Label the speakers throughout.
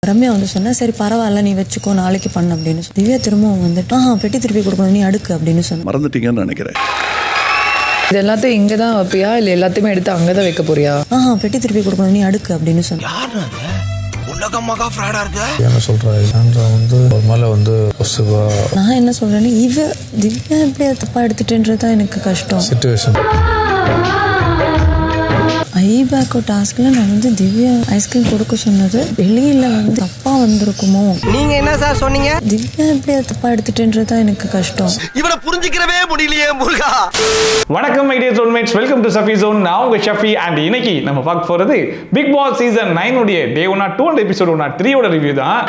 Speaker 1: ரம்யா வந்து சொன்னா சரி பரவாயில்ல நீ வச்சுக்கோ நாளைக்கு பண்ணு அப்படின்னு திவ்யா திரும்பவும் வந்துட்டு பெட்டி திருப்பி கொடுக்கணும் நீ அடுக்கு அப்படின்னு சொன்ன.
Speaker 2: மறந்துட்டீங்கன்னு நினைக்கிறேன்.
Speaker 3: இது எல்லாத்தையும் இங்க தான் வைப்பியா இல்ல எல்லாத்தையுமே எடுத்து அங்கதான் வைக்க போறியா?
Speaker 1: பெட்டி திருப்பி கொடுக்கணும் நீ அடுக்கு அப்படின்னு சொன்ன.
Speaker 4: என்ன சொல்றேன் சாண்ட்ரா வந்து ஒரு மேல வந்து
Speaker 1: நான் என்ன சொல்றேன்னு திவ்யா எப்படி தப்பா எடுத்துட்டுன்றதுதான் எனக்கு கஷ்டம்.
Speaker 4: சிச்சுவேஷன்
Speaker 1: ஐபேக்கோ டாஸ்க்ல நான் வந்து திவ்யா ஐஸ்கிரீம் கொடுக்க சொன்னது வெளியில வந்து தப்பா வந்திருக்குமோ.
Speaker 5: நீங்க என்ன சார் சொன்னீங்க?
Speaker 1: திவ்யா எப்படி தப்பா எடுத்துட்டுன்றதுதான் எனக்கு கஷ்டம்.
Speaker 5: இவனை புரிஞ்சிக்கிறவே முடியலையே முருகா.
Speaker 6: வணக்கம் my dear soulmates, welcome to Shafi zone. நான் உங்க ஷஃபி அண்ட் இன்னைக்கு நம்ம பார்க்க போறது பிக் பாஸ் சீசன் 9 உடைய டே 102 அண்ட் எபிசோட் 103 ஓட ரிவ்யூ தான்.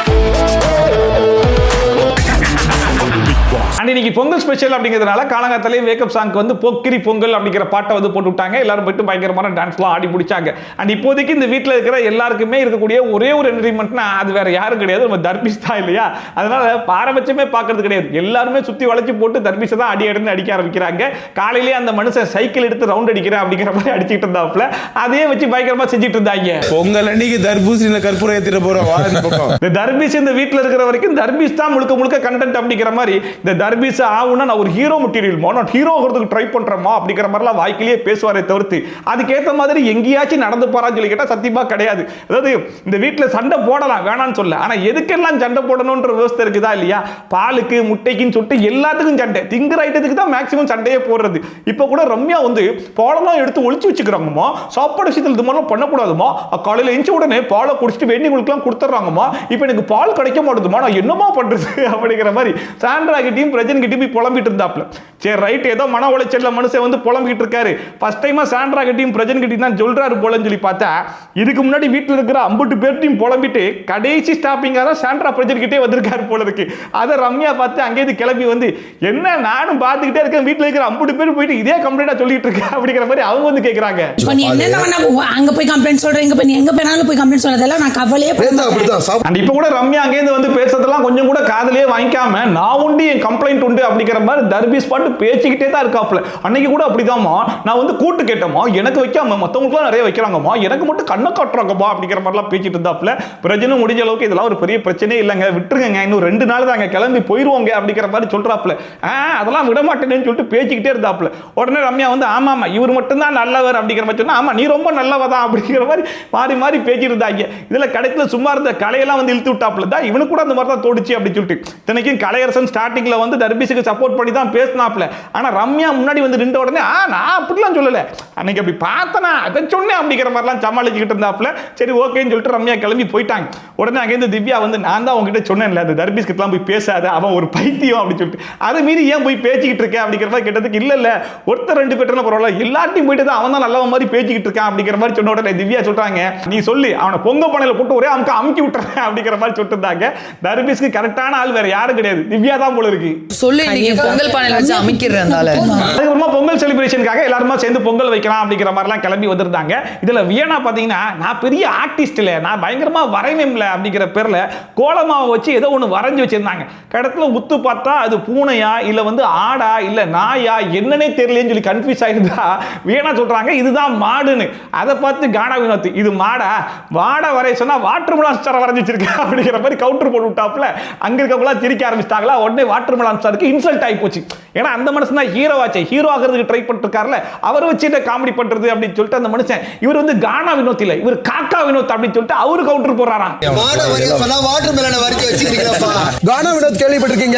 Speaker 6: அண்ட் இன்னைக்கு பொங்கல் ஸ்பெஷல் அப்படிங்கிறதுனால காலங்காத்தாலே வேக்கப் சாங்க்கு வந்து பொக்கிரி பொங்கல் அப்படிங்கிற பாட்டை வந்து போட்டு விட்டாங்க. எல்லாரும் போயிட்டு பயங்கரமான டான்ஸ்லாம் ஆடி பிடிச்சாங்க. அண்ட் இப்போதைக்கு இந்த வீட்டில் இருக்கிற எல்லாருக்குமே இருக்கக்கூடிய ஒரே ஒரு என்டர்டைன்மெண்ட்னா அது வேற யாரும் கிடையாது, நம்ம தர்பீஸ் தான் இல்லையா? அதனால பாரபட்சமே பார்க்கறது கிடையாது. எல்லாருமே சுற்றி வளைச்சு போட்டு தர்பீஸை தான் அடிக்க ஆரம்பிக்கிறாங்க. காலையிலேயே அந்த மனுஷன் சைக்கிள் எடுத்து ரவுண்ட் அடிக்கிறேன் அப்படிங்கிற மாதிரி அடிச்சுட்டு இருந்தாப்புல அதே வச்சு பயங்கரமா செஞ்சுட்டு இருந்தாங்க.
Speaker 4: பொங்கல் அன்னைக்கு தர்பூசணியில கற்பூரம் ஏத்திட்டு போறோம்.
Speaker 6: இந்த தர்பீஸ் இந்த வீட்டில் இருக்கிற வரைக்கும் தர்பீஸ் தான் முழுக்க முழுக்க கண்டென்ட் அப்படிங்கிற மாதிரி இந்த தர்பீஸ் ஆகும்னா நான் ஒரு ஹீரோ மெட்டீரியல் நான் ஹீரோ ஆகிறதுக்கு ட்ரை பண்றேமா அப்படிங்கிற மாதிரிலாம் வாய்க்கிலேயே பேசுவாரே தவிர்த்து அதுக்கேற்ற மாதிரி எங்கேயாச்சும் நடந்து போறான்னு சொல்லி கேட்டா சத்தியமா கிடையாது. அதாவது இந்த வீட்டில் சண்டை போடலாம் வேணான்னு சொல்ல, ஆனா எதுக்கெல்லாம் சண்டை போடணும்ன்ற விவசாயம் இருக்குதா இல்லையா? பாலுக்கு முட்டைக்குன்னு சொல்லிட்டு எல்லாத்துக்கும் சண்டை, திங்கிற ஐட்டத்துக்கு தான் மேக்சிமம் சண்டையே போடுறது. இப்போ கூட ரம்யா வந்து பாலெல்லாம் எடுத்து ஒளிச்சு வச்சுக்கிறாங்கம்மா, சாப்பாடு விஷயத்தில் இது மாதிரிலாம் பண்ணக்கூடாதுமா, காலையில் எஞ்சி உடனே பாலை குடிச்சிட்டு வேண்டிகளுக்குலாம் கொடுத்துட்றாங்கம்மா, இப்போ எனக்கு பால் கிடைக்க மாட்டேதுமா, நான் என்னமா பண்றது அப்படிங்கிற மாதிரி சாண்ட்ரா கிட்டையும் பிரஜன் கிட்டையும் போய் புலம்பிட்டு இருந்தாப்ல. சரி ரைட், ஏதோ மன உளைச்சல்ல மனுஷன் வந்து புலம்பிட்டு இருக்காரு. ஃபர்ஸ்ட் டைமா சாண்ட்ரா கிட்டையும் பிரஜன் கிட்டையும் தான் சொல்றாரு போலன்னு சொல்லி பார்த்தா இதுக்கு முன்னாடி வீட்டில் இருக்கிற 50 பேர்ட்டையும் புலம்பிட்டு கடைசி ஸ்டாப்பிங்காக தான் சாண்ட்ரா பிரஜன் கிட்டே வந்திருக்காரு போல இருக்கு. அதை ரம்யா பார்த்து அங்கேயிருந்து கிளம்பி வந்து என்ன நானும் பார்த்துக்கிட்டே இருக்கேன், வீட்டில் இருக்கிற 50 பேர் போயிட்டு இதே கம்ப்ளைண்டா சொல்லிட்டு இருக்கேன் அப்படிங்கிற மாதிரி அவங்க வந்து கேட்கறாங்க.
Speaker 7: அங்க போய் கம்ப்ளைண்ட் சொல்றீங்க, நீ எங்க போனாலும் போய் கம்ப்ளைண்ட் சொன்னதெல்லாம் நான் கவலையே
Speaker 6: படல. இப்போ கூட ரம்யா அங்கேயிருந்து வந்து பேசுறதெல்லாம் கொஞ்சம் கூட காதலே வாங்கிக்காம நான் உண்டு என் கம்ப்ளைண்ட் உண்டு அப்படிங்கிற மாதிரி தர்பீஸ் பாட்டு பேசிக்கிட்டே தான் இருக்காப்ல. அன்னைக்கு கூட அப்படிதாம்மா, நான் வந்து கூட்டு கேட்டோமா எனக்கு வைக்காம மற்றவங்களுக்குலாம் நிறைய வைக்கிறாங்கம்மா, எனக்கு மட்டும் கண்ணை காட்டுறாங்கம்மா அப்படிங்கிற மாதிரிலாம் பேசிட்டு இருந்தாப்ல. பிரச்சனை முடிஞ்ச அளவுக்கு இதெல்லாம் ஒரு பெரிய பிரச்சனையே இல்லைங்க, விட்டுருங்க, இன்னும் 2 நாள் தாங்க கிளம்பி போயிருவோங்க அப்படிங்கிற மாதிரி சொல்றாப்ல. அதெல்லாம் விட மாட்டேன்னு சொல்லிட்டு பேசிக்கிட்டே இருந்தாப்ல. உடனே ரம்யா வந்து ஆமாமா இவர் மட்டும் தான் நல்லவர் அப்படிங்கிற மாதிரி சொன்னா, ஆமா நீ ரொம்ப நல்லவதான் அப்படிங்கிற மாதிரி மாறி மாறி பேசிட்டு இருந்தாங்க. இதுல கடைசியில் சும்மா இருந்த கலையெல்லாம் வந்து இழுத்து விட்டாப்ல தான், இவனுக்கு கூட அந்த மாதிரி தான் தோடிச்சு அப்படின்னு சொல்லிட்டு. இத்தனைக்கும் கலையரசன் ஸ்டார்டிங்ல வந்து தர்பீஸுக்கு சப்போர்ட் பண்ணி தான் பேசினாப்ல. ஆனா ரம்யா முன்னாடி வந்து நின்ற உடனே நான் அப்படிலாம் சொல்லல, அன்னைக்கு அப்படி பார்த்தனா அதை சொன்னேன் அப்படிங்கிற மாதிரிலாம் சமாளிச்சுக்கிட்டு இருந்தாப்ல. சரி ஓகேன்னு சொல்லிட்டு ரம்யா கிளம்பி போயிட்டாங்க. உடனே அங்கேருந்து திவ்யா வந்து நான் தான் உங்ககிட்ட சொன்னேன்ல அந்த தர்பீஸ் கிட்டலாம் போய் பேசாத, அவன் ஒரு பைத்தியம் அப்படின்னு சொல்லிட்டு அதை மீறி ஏன் போய் பேசிக்கிட்டு இருக்கேன் அப்படிங்கிற மாதிரி கேட்டதுக்கு இல்ல இல்ல ஒருத்தர் 2 பேர்னா பரவாயில்ல எல்லாத்தையும் போயிட்டு தான் அவன் தான் நல்லவன் மாதிரி பேசிக்கிட்டு இருக்கான் அப்படிங்கிற மாதிரி சொன்ன உடனே திவ்யா சொல்றாங்க நீ சொல்லி அவனை பொங்க பானையில போட்டு ஒரே அவனுக்கு அமுக்கி விட்டுறேன் அப்படிங்கிற மாதிரி சொல்லிட்டு இருந்தாங்க. தர்பீஸ்க்கு கரெக்டான ஆள் வேற யாரும் கிடையாது, திவ்யா தான் போல இருக்கு.
Speaker 3: சொல்லு நீங்க பொங்கல் பானையில வச்சு அமைக்கிறதால
Speaker 6: அதுக்கப்புறமா பொங்கல் செலிப்ரேஷனுக்காக எல்லாருமா சேர்ந்து பொங்கல் வைக்கலாம் அப்படிங்கிற மாதிரிலாம் கிளம்பி வந்திருந்தாங்க. இதுல வியனா பாத்தீங்கன்னா நான் பெரிய ஆர்டிஸ்ட் இல்ல, நான் பயங்கரமா வரைவேன்ல அப்படிங்கிற பேர்ல கோலமாவை வச்சு ஏதோ ஒன்று வரைஞ்சி வச்சிருந்தாங்க. கடத்துல உத்து பார்த்தா அது பூனையா இல்ல வந்து ஆடா இல்ல நாயா என்னன்னே தெரியலன்னு சொல்லி கன்ஃபியூஸ் ஆயிருந்தா வியனா சொல்றாங்க இதுதான் மாடுன்னு. அதை பார்த்து கானா வினோத் இது மாடா, வாடா வரைய சொன்னா வாட்டர் மெலான் ஸ்டார் வரைஞ்சி வச்சிருக்கேன் அப்படிங்கிற மாதிரி கவுண்டர் போட்டு விட்டாப்ல. அங்க இருக்கவங்களாம் சிரிக்க ஆரம்பிச்சிட்டாங்களா. உடனே வாட்டர் மெலான் ஸ்டாருக்கு இன்சல்ட் ஆகி போச்சு. ஏன்னா அந்த மனுஷன் தான் ஹீரோ ஆச்சு, ஹீரோ ஆகிறதுக்கு ட்ரை பண்ணிட்டு இருக்காருல, அவர் வச்சு காமெடி பண்றது அப்படின்னு சொல்லிட்டு அந்த மனுஷன் இவர் வந்து கானா வினோத் இல்ல இவர் காக்கா வினோத் அப்படின்னு சொல்லிட்டு அவரு கவுண்டர் போறாராம்.
Speaker 4: கானா வினோத் கேள்விப்பட்டிருக்கீங்க?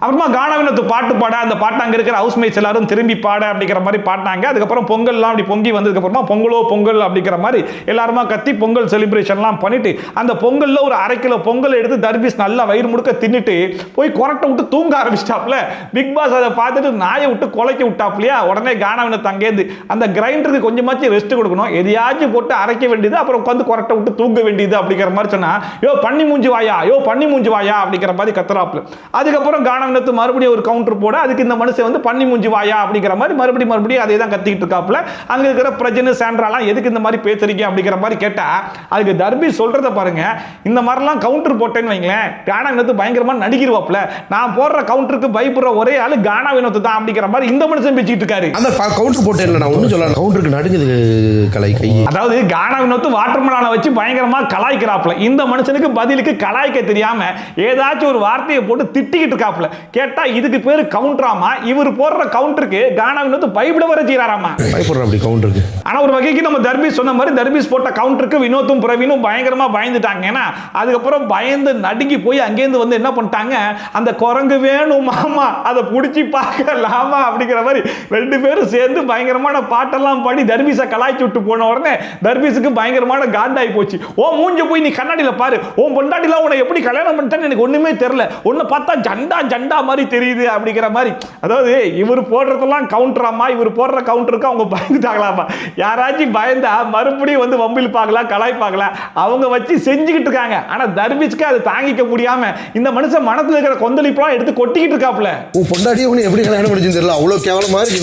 Speaker 6: அப்புறமா கானா வினோத் பாட்டு பாட அந்த பாட்டு அங்க இருக்கிற ஹவுஸ் மேட்ஸ் எல்லாரும் திரும்பி பாட அப்படிங்கிற மாதிரி பாடினாங்க. அதுக்கப்புறம் பொங்கல்லாம் அப்படி பொங்கி வந்ததுக்கு அப்புறமா பொங்கலோ பொங்கல் அப்படிங்கிற மாதிரி எல்லாருமா கத்தி பொங்கல் செலிப்ரேஷன்லாம் பண்ணிட்டு அந்த பொங்கல்ல ஒரு 1/2 கிலோ பொங்கல் எடுத்து தர்பீஸ் நல்லா வயிறு முழுக்க தின்னுட்டு போய் கொரட்டை விட்டு தூங்க ஆரம்பிச்சிட்டாப்ல. பிக் பாஸ் அதை பார்த்துட்டு நாயை விட்டு கொலைக்க விட்டாப்லையா. உடனே கானா வினோத் அங்கேருந்து அந்த கிரைண்டருக்கு கொஞ்சமாச்சும் ரெஸ்ட் கொடுக்கணும், எதையாச்சும் போட்டு அரைக்க வேண்டியது அப்புறம் உட்காந்து கொரட்டை விட்டு தூங்க வேண்டியது அப்படிங்கிற மாதிரி சொன்னா யோ பண்ணி மூஞ்சி வாயா யோ பண்ணி மூஞ்சி வாயா அப்படிங்கிற மாதிரி கத்துறாப்ல. அதுக்கப்புறம் கானா வினோத் மறுபடியும் ஒரு கவுண்டர் போட அதுக்கு இந்த மனுஷன் வந்து பண்ணி மூஞ்சி வாயா அப்படிங்கிற மாதிரி மறுபடியும் அதே தான் கத்திக்கிட்டு இருக்காப்ல. அங்க இருக்கிற பிரஜனை சாண்ட்ராலாம் எதுக்கு இந்த மாதிரி பேசுறீங்க அப்படிங்கிற மாதிரி கேட்டா அதுக்கு தர்பீஸ் சொல்றத பாருங்க, இந்த மாதிரிலாம் கவுண்டர் போட்டேன்னு வைங்களேன் கானா வினோத் பயங்கரமா நடிக்கிறவா சொல்லுவாப்ல, நான் போடுற கவுண்டருக்கு பயப்படுற ஒரே ஆளு கானா வினோத் தான் அப்படிங்கிற மாதிரி இந்த மனுஷன் பேசிட்டு இருக்காரு.
Speaker 2: அந்த கவுண்டர் போட்டு இல்லை, நான் ஒன்றும் சொல்லலாம், கவுண்டருக்கு நடுங்குது கை.
Speaker 6: அதாவது கானா வினோத் வாட்டர்மேலான வச்சு பயங்கரமா கலாய்க்கிறாப்ல. இந்த மனுஷனுக்கு பதிலுக்கு கலாய்க்க தெரியாம ஏதாச்சும் ஒரு வார்த்தையை போட்டு திட்டிக்கிட்டு இருக்காப்ல. கேட்டா இதுக்கு பேரு கவுண்டராமா. இவர் போடுற கவுண்டருக்கு கானா வினோத் பயப்பட வர செய்யறாராமா.
Speaker 2: பயப்படுற அப்படி கவுண்டருக்கு.
Speaker 6: ஆனா ஒரு வகைக்கு நம்ம தர்பீஸ் சொன்ன மாதிரி தர்பீஸ் போட்ட கவுண்டருக்கு வினோத்தும் பிரவீனும் பயங்கரமா பயந்துட்டாங்க. ஏன்னா அதுக்கப்புறம் பயந்து நடுங்கி போய் அங்கேருந்து வந்து என்ன பண்ணிட்டாங்க, அந்த குரங்கு வேணும் மாமா, அதை பிடிச்சி பார்க்கலாமா அப்படிங்கிற மாதிரி ரெண்டு பேரும் சேர்ந்து பயங்கரமான பாட்டெல்லாம் பாடி தர்பீஸை கலாய்ச்சி விட்டு போன உடனே தர்பீஸுக்கு பயங்கரமான காண்டாகி போச்சு. ஓ மூஞ்ச போய் நீ கண்ணாடியில பாரு, ஓ பொண்டாட்டிலாம் உன்னை எப்படி கல்யாணம் பண்ணிட்டான்னு எனக்கு ஒண்ணுமே தெரியல, உன்னை பார்த்தா ஜண்டா ஜண்டா மாதிரி தெரியுது அப்படிங்கிற மாதிரி. அதாவது இவர் போடுறதெல்லாம் கவுண்டராமா, இவர் போடுற கவுண்டருக்கு அவங்க பயந்துட்டாங்களாமா. யாராச்சும் பயந்தா மறுபடியும் வந்து வம்பில் பார்க்கலாம், கலாய்ப்பாக்கலாம், அவங்க வச்சு செஞ்சுக்கிட்டு இருக்காங்க. ஆனா தர்பீஸ்க்கு அது தாங்கிக்க முடியாம இந்த மனுஷன் மனத்துல இருக்கிற கொந்தளிப்பெல்லாம் எடுத்து கொட்டிக்கிட்டு இருக்காப்ல.
Speaker 2: உன் பொண்டாட்டியை உன்னை எப்படி கல்யாணம் பண்ணிச்சுன்னு தெரியல, அவ்வளவு கேவலமா இருக்கு.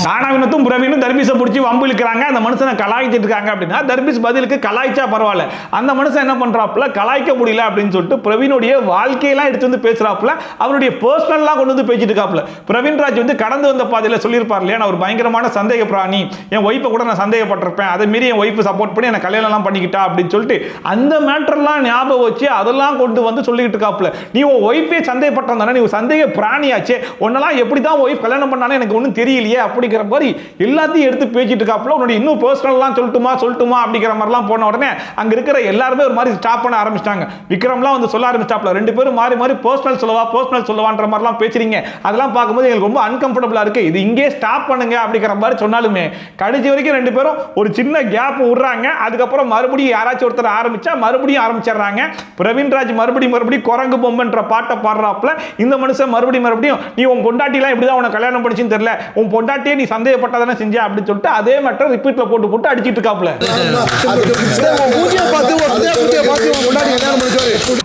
Speaker 6: கானா வினோத்தும் பிரவீனும் தர்பீஸை பிடிச்சி வம்பு இழுக்கிறாங்க, அந்த மனுஷனை கலாய்ச்சிட்டு இருக்காங்க. அப்படின்னா தர்பீஸ் பதிலுக்கு கலாய்ச்சா பரவாயில்ல, அந்த மனுஷன் என்ன பண்றாப்ல, கலாய்க்க முடியல அப்படின்னு சொல்லிட்டு பிரவீனுடைய வாழ்க்கையெல்லாம் எடுத்து வந்து பேசுறாப்ல, அவருடைய பர்சனல்லாம் கொண்டு வந்து பேசிட்டு இருக்காப்ல. பிரவீன் ராஜ் வந்து கடந்து வந்த பாதையில சொல்லியிருப்பார் இல்லையா, நான் ஒரு பயங்கரமான சந்தேக பிராணி, என் ஒய்ஃபை கூட நான் சந்தேகப்பட்டிருப்பேன், அதை மீறி என் ஒய்ஃபை சப்போர்ட் பண்ணி எனக்கு கல்யாணம் எல்லாம் பண்ணிக்கிட்டா அப்படின்னு சொல்லிட்டு அந்த மேட்டர்லாம் ஞாபகம் வச்சு அதெல்லாம் கொண்டு வந்து சொல்லிக்கிட்டு இருக்காப்ல. நீ உன் ஒய்ஃபே சந்தேகப்பட்டோம் தானே, நீ ஒரு சந்தேக பிராணியாச்சே, உன்னெல்லாம் எப்படி தான் ஒய்ஃப் கல்யாணம் பண்ணானே எனக்கு ஒன்றும் தெரியலையே அப்படிங்கிற மாதிரி எல்லாத்தையும் எடுத்து பேசிட்டு இருக்காப்ல. உன்னுடைய இன்னும் பர்சனல்லாம் சொல்லட்டுமா அப்படிங்கிற மாதிரிலாம் போன உடனே அங்க இருக்கிற எல்லாருமே ஒரு மாதிரி ஸ்டாப் பண்ண ஆரம்பிச்சிட்டாங்க. விக்ரம்லாம் வந்து சொல்ல ஆரம்பிச்சாப்ல, ரெண்டு பேரும் மாறி மாறி பர்சனல் சொல்லவான்ற மாதிரிலாம் பேசுறீங்க, அதெல்லாம் பார்க்கும்போது எங்களுக்கு ரொம்ப அன்கம்ஃபர்டபுளா இருக்கு, இது இங்கே ஸ்டாப் பண்ணுங்க அப்படிங்கிற மாதிரி சொன்னாலுமே கடைசி வரைக்கும் ரெண்டு பேரும் ஒரு சின்ன கேப் விடுறாங்க. அதுக்கப்புறம் மறுபடியும் யாராச்சும் ஒருத்தர் ஆரம்பிச்சா மறுபடியும் ஆரம்பிச்சிடுறாங்க. பிரவீன் ராஜ் மறுபடியும் குரங்கு பொம்மைன்ற பாட்டை பாடுறாப்ல. இந்த மனுஷன் மறுபடியும் நீ உன் பொண்டாட்டிலாம் எப்படிதான் உனக்கு கல்யாணம் பண்ணிச்சுன்னு தெரியல, உன் பொண்டாட்டியே நீ சந்தேகப்பட்டதானே செஞ்ச அப்படின்னு சொல்லிட்டு அதே மேட்டர் ரிப்பீட்ல போட்டு அடிச்சிட்டு இருக்காப்ல.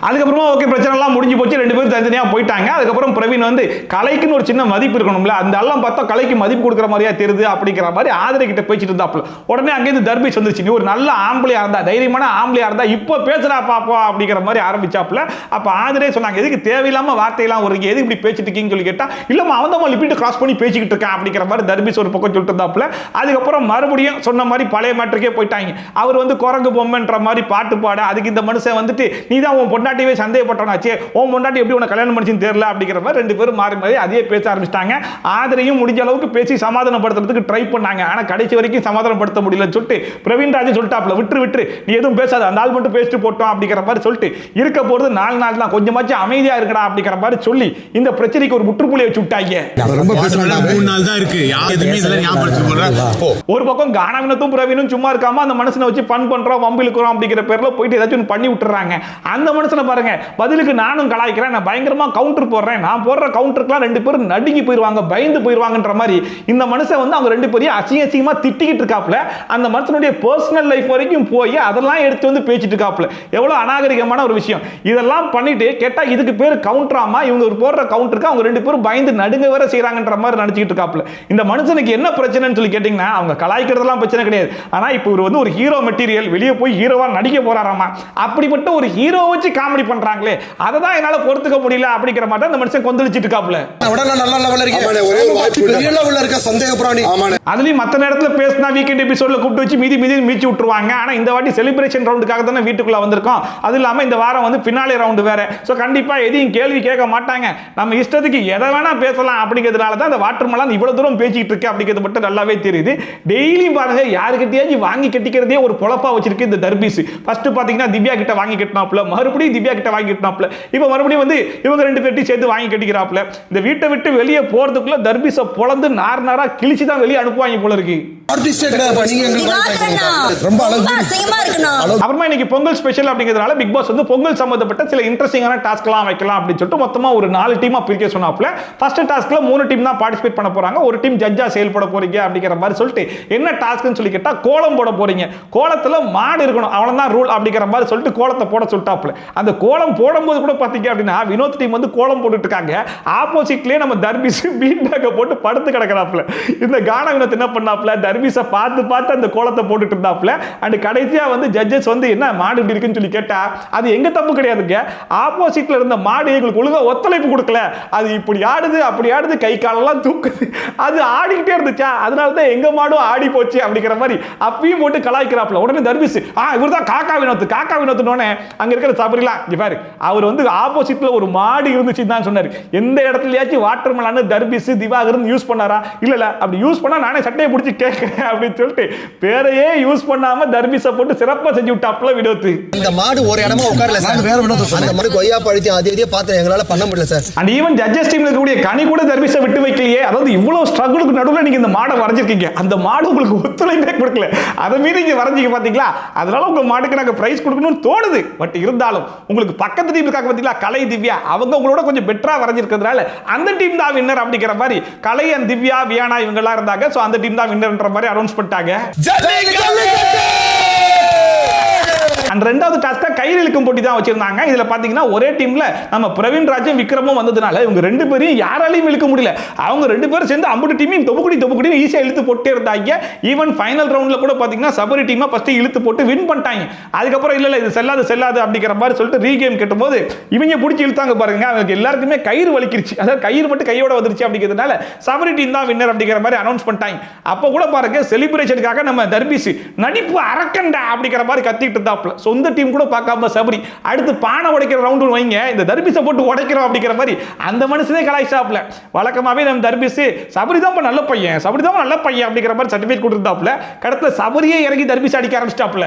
Speaker 6: அதுக்கப்புறமா ஓகே பிரச்சனை எல்லாம் முடிஞ்சு போச்சு, ரெண்டு பேரும் தனித்தனியா போயிட்டாங்க. அதுக்கப்புறம் பிரவீன் வந்து கலைக்குன்னு ஒரு சின்ன மதிப்பு இருக்கணும்ல, அந்த எல்லாம் பார்த்தா கலைக்கு மதிப்பு கொடுக்குற மாதிரியா தெரியுது அப்படிங்கிற மாதிரி ஆதரை கிட்ட பேசிட்டு இருந்தாப்ல. உடனே அங்கேருந்து தர்பீஸ் வந்துருச்சு, நீ ஒரு நல்ல ஆம்பளையா இருந்தா, தைரியமான ஆம்பளையா இருந்தா இப்போ பேசுறா பாப்பா அப்படிங்கிற மாதிரி ஆரம்பிச்சாப்ல. அப்ப ஆதரே சொன்னாங்க, எதுக்கு தேவையில்லாம வார்த்தையெல்லாம் ஒரு எதுக்கு இப்படி பேசிட்டு இருக்கீங்கன்னு சொல்லி கேட்டா, இல்லம்மா அவன் தான் லிமிட் கிராஸ் பண்ணி பேசிக்கிட்டு இருக்கான் அப்படிங்கிற மாதிரி தர்பீஸ் ஒரு பக்கம் சொல்லிட்டு இருந்தாப்ல. அதுக்கப்புறம் மறுபடியும் சொன்ன மாதிரி பழைய மேட்டருக்கே போயிட்டாங்க. அவர் வந்து குரங்கு பொம்மைன்ற மாதிரி பாட்டு பாட, அதுக்கு இந்த மனுஷன் வந்துட்டு நீ தான் உன் பொண்டாட்டியே சந்தேகப்பட்டவனாச்சே, உன் பொண்டாட்டி எப்படி உனக்கு கல்யாணம் பண்ணிச்சுன்னு தெரியல அப்படிங்கிற மாதிரி ரெண்டு பேரும் மாறி மாறி அதே பேச ஆரம்பிச்சிட்டாங்க. ஆதரையும் முடிஞ்ச அளவுக்கு பேசி சமாதானப்படுத்துறதுக்கு ட்ரை பண்ணாங்க. ஆனா கடைசி வரைக்கும் சமாதானப்படுத்த முடியலன்னு சொல்லிட்டு பிரவீன் ராஜ் சொல்லிட்டாப்ல, விட்டு நீ எதுவும் பேசாத, அந்த ஆள் மட்டும் பேசிட்டு போட்டோம் அப்படிங்கிற மாதிரி சொல்லிட்டு இருக்க போறது 4 நாள் தான், கொஞ்சமாச்சும் அமைதியா இருக்கடா அப்படிங்கிற மாதிரி சொல்லி இந்த பிரச்சனைக்கு ஒரு முற்றுப்புள்ளி வச்சு விட்டாங்க. ஒரு பக்கம் கானா வினோத்தும் பிரவீனும் சும்மா இருக்காம அந்த மனுஷனை வச்சு ஃபன் பண்றோம், வம்பு இழுக்கிறோம் அப்படிங்கிற பேர்ல போயிட்டு ஏதாச்சும் பண்ணி விட்டுறாங்க. அந்த மனுஷனை பாருங்க, பதிலுக்கு நானும் கலாய்க்கிறேன், நான் பயங்கரமா கவுண்டர் போடுறேன், நான் போடுற கவுண்டருக்குலாம் ரெண்டு பேரும் நடுங்கி போயிருவாங்க, பயந்து போயிருவாங்கன்ற மாதிரி இந்த மனுஷன் வந்து அவங்க ரெண்டு பேரையும் அசிங்கமா திட்டிக்கிட்டு இருக்காப்ல. அந்த மனுஷனுடைய பர்சனல் லைஃப் வரைக்கும் போய் அதெல்லாம் எடுத்து வந்து பேசிட்டு இருக்காப்ல. எவ்வளவு அநாகரிகமான ஒரு விஷயம். இதெல்லாம் பண்ணிட்டு கேட்டா இதுக்கு பேர் கவுண்டராமா, இவங்க ஒரு போடுற கவுண்டருக்கு அவங்க ரெண்டு பேரும் பயந்து நடுங்க வேற செய்யறாங்கன்ற மாதிரி நினைச்சிட்டு இருக்காப்ல. இந்த மனுஷனுக்கு என்ன பிரச்சனைன்னு சொல்லி கேட்டீங்கன்னா, அவங்க கலாய்க்கிறதெல்லாம் பிரச்சனை கிடையாது. ஆனா இப்போ இவர் வந்து ஒரு ஹீரோ மெட்டீரியல், வெளியே போய் ஹீரோவா நடிக்க போறாராமா. அப்படிப்பட்ட ஒரு ஹீரோ வச்சு காமெடி பண்றாங்களே, அதை தான் என்னால பொறுத்துக்க முடியல அப்படிங்கிற மாதிரி அந்த மனுஷன் கொந்தளிச்சிட்டு இருக்காப்ல. அதுலயும் மத்த நேரத்துல பேசினா வீக்கெண்ட் எபிசோட்ல கூப்பிட்டு வச்சு மீதி மீச்சு விட்டுருவாங்க. ஆனா இந்த வாட்டி செலிப்ரேஷன் ரவுண்டுக்காக தானே வீட்டுக்குள்ள வந்திருக்கோம். அது இல்லாம இந்த வாரம் வந்து பின்னாலே ரவுண்டு வேற. சோ கண்டிப்பா எதையும் கேள்வி கேட்க மாட்டாங்க, நம்ம இஷ்டத்துக்கு எதை வேணா பேசலாம் அப்படிங்கிறதுனால தான் அந்த வாட்டர்மெலன் இவ்வளவு தூரம் பேசிட்டு இருக்கு அப்படிங்கிறது மட்டும் நல்லாவே தெரியுது. டெய்லியும் பாருங்க, யாருக்கிட்டையாச்சும் வாங்கி கட்டிக்கிறதே ஒரு பொழப்பா வச்சிருக்கு இந்த தர்பீஸ். ஃபர்ஸ்ட் பாத்தீங்கன்னா திவ்யா கிட்ட வாங்கி கட்டினாப்ல, மறுபடியும் திவ்யா கிட்ட வாங்கி கட்டினாப்ல, இப்ப மறுபடியும் வந்து இவங்க ரெண்டு பேர்ட்டையும் சேர்த்து வாங்கி கட்டிக்கிறாப்ல. இந்த வீட்டை விட்டு வெளியே போறதுக்குள்ள தர்பீஸை பொளந்து நார் கிழிச்சு தான் வெளியே அனுப்புவாங்க போல இருக்கு. அப்புறமா இன்னைக்கு பொங்கல் ஸ்பெஷல் அப்படிங்கிறதுனால பிக் பாஸ் வந்து பொங்கல் சம்பந்தப்பட்ட சில இன்ட்ரெஸ்டிங்கான டாஸ்க்லாம் வைக்கலாம் அப்படின்னு சொல்லிட்டு மொத்தமா ஒரு 4 டீமா பிரிக்க சொன்னாப்ல. ஃபர்ஸ்ட் டாஸ்க்ல 3 டீம் தான் பார்ட்டிசிபேட் பண்ண போறாங்க, ஒரு டீம் ஜட்ஜா செயல்பட போறீங்க அப்படிங்கிற மாதிரி சொல்லிட்டு என்ன டாஸ்க்னு சொல்லி கேட்டா கோலம் போட போறீங்க, கோலத்துல மாடு இருக்கணும், அவ்வளவுதான் ரூல் அப்படிங்கிற மாதிரி சொல்லிட்டு கோலத்தை போட சொல்லிட்டாப்ல. அந்த கோலம் போடும்போது கூட பாத்தீங்க அப்படின்னா வினோத் டீம் வந்து கோலம் போட்டுட்டு இருக்காங்க, ஆப்போசிட்லயே நம்ம தர்பீஸ் பீட் பேக்க போட்டு படுத்து கிடக்குறாப்ல. இந்த கானா வினோத் என்ன பண்ணாப்ல, தர்பீஸை பார்த்து அந்த கோலத்தை போட்டுட்டு இருந்தாப்புல. அண்ட் கடைசியா வந்து ஜட்ஜஸ் வந்து என்ன மாடு இப்படி இருக்குன்னு சொல்லி கேட்டா அது எங்க தப்பு கிடையாதுங்க, ஆப்போசிட்ல இருந்த மாடு எங்களுக்கு ஒழுங்கா ஒத்துழைப்பு கொடுக்கல, அது இப்படி ஆடுது அப்படி ஆடுது, கை காலெல்லாம் தூக்குது, அது ஆடிக்கிட்டே இருந்துச்சா, அதனாலதான் எங்க மாடும் ஆடி போச்சு அப்படிங்கிற மாதிரி அப்பயும் போட்டு கலாய்க்கிறாப்புல. உடனே தர்பீஸ் இவர் தான் காக்கா வினோத்துனோடனே அங்க இருக்கிற சபரிலாம் பாரு, அவர் வந்து ஆப்போசிட்ல ஒரு மாடு இருந்துச்சு தான் சொன்னாரு. எந்த இடத்துலயாச்சும் வாட்டர் மெலான்னு தர்பீஸ் திவாகரன் யூஸ் பண்ணாரா? இல்ல அப்படி யூஸ் பண்ணா நானே சட்டையை பிடிச்சி கேட்கிறேன் அப்படின்னு சொல்லிட்டு பேரையே யூஸ் பண்ணாம தர்பீஸை போட்டு சிறப்பா செஞ்சு விட்டாப்புல வினோத்.
Speaker 8: இந்த மாடு ஒரு இடமா உட்காரல சார், வேற வினோத் அந்த மாடு கொய்யா பழுத்தி அதே பார்த்து எங்களால பண்ண முடியல சார்.
Speaker 6: அண்ட் ஈவன் ஜட்ஜஸ் டீம்ல இருக்கக்கூடிய கனி கூட தர்பீஸை விட்டு வைக்கலையே. அதாவது இவ்வளவு ஸ்ட்ரகிளுக்கு நடுவில் நீங்க இந்த மாடை வரைஞ்சிருக்கீங்க, அந்த மாடு உங்களுக்கு ஒத்துழைப்பே கொடுக்கல, அதை மீறி நீங்க வரைஞ்சிக்க பாத்தீங்களா, அதனால உங்க மாட்டுக்கு நாங்க பிரைஸ் கொடுக்கணும்னு தோணுது. பட் இருந்தாலும் உங்களுக்கு பக்கத்து டீம் இருக்காங்க பாத்தீங்களா, கலை திவ்யா, அவங்க உங்களோட கொஞ்சம் பெட்டரா வரைஞ்சிருக்கிறதுனால அந்த டீம் தான் வின்னர் அப்படிங்கிற மாதிரி கலை அண்ட் திவ்யா வியானா இவங்க எல்லாம் இருந்தாங்க. சோ அந்த டீம் தான் வின்னர்ன்ற மாதிரி அனௌன்ஸ் பண்ணிட்டாங்க. அண்ட் ரெண்டாவது டாஸ்கா கயிறு இழுக்கும் போட்டி தான் வச்சிருந்தாங்க. இதுல பாத்தீங்கன்னா ஒரே டீம்ல நம்ம பிரவீன் ராஜும் விக்ரமும் வந்ததுனால இவங்க ரெண்டு பேரையும் யாராலையும் இழுக்க முடியல. அவங்க ரெண்டு பேரும் சேர்ந்து அம்புட்டு டீமையும் தொப்புக்குடி ஈஸியா இழுத்து போட்டே இருந்தாங்க. ஈவன் ஃபைனல் ரவுண்ட்ல கூட பாத்தீங்கன்னா சபரி டீமை ஃபர்ஸ்ட் இழுத்து போட்டு வின் பண்ணிட்டாங்க. அதுக்கப்புறம் இல்ல இது செல்லாது அப்படிங்கிற மாதிரி சொல்லிட்டு ரீகேம் கேட்டும்போது இவங்க பிடிச்சி இழுத்தாங்க பாருங்க, அவங்க எல்லாருக்குமே கயிறு வலிக்கிருச்சு, அதாவது கயிறு மட்டும் கையோட வந்துருச்சு அப்படிங்கிறதுனால சபரி டீம் தான் வின்னர் அப்படிங்கிற மாதிரி அனௌன்ஸ் பண்ணிட்டாங்க. அப்ப கூட பாருங்க செலிப்ரேஷனுக்காக நம்ம தர்பீஸ் நடிப்பு அரக்கண்டா அப்படிங்கிற மாதிரி கத்திட்டு இருந்தாப்ல. சொந்த டீம் கூட பார்க்காம சபரி அடுத்து பானை உடைக்கிற ரவுண்ட் வைங்க, இந்த தர்பீஸை போட்டு உடைக்கிறோம் அப்படிங்கிற மாதிரி அந்த மனுஷனே கலாய்ச்சாப்ல. வழக்கமாவே நம்ம தர்பீஸ் சபரி தான் நல்ல பையன் அப்படிங்கிற மாதிரி சர்டிபிகேட் கொடுத்துட்டாப்ல. கடத்துல சபரியே இறங்கி தர்பீஸ் அடிக்க ஆரம்பிச்சிட்டாப்ல.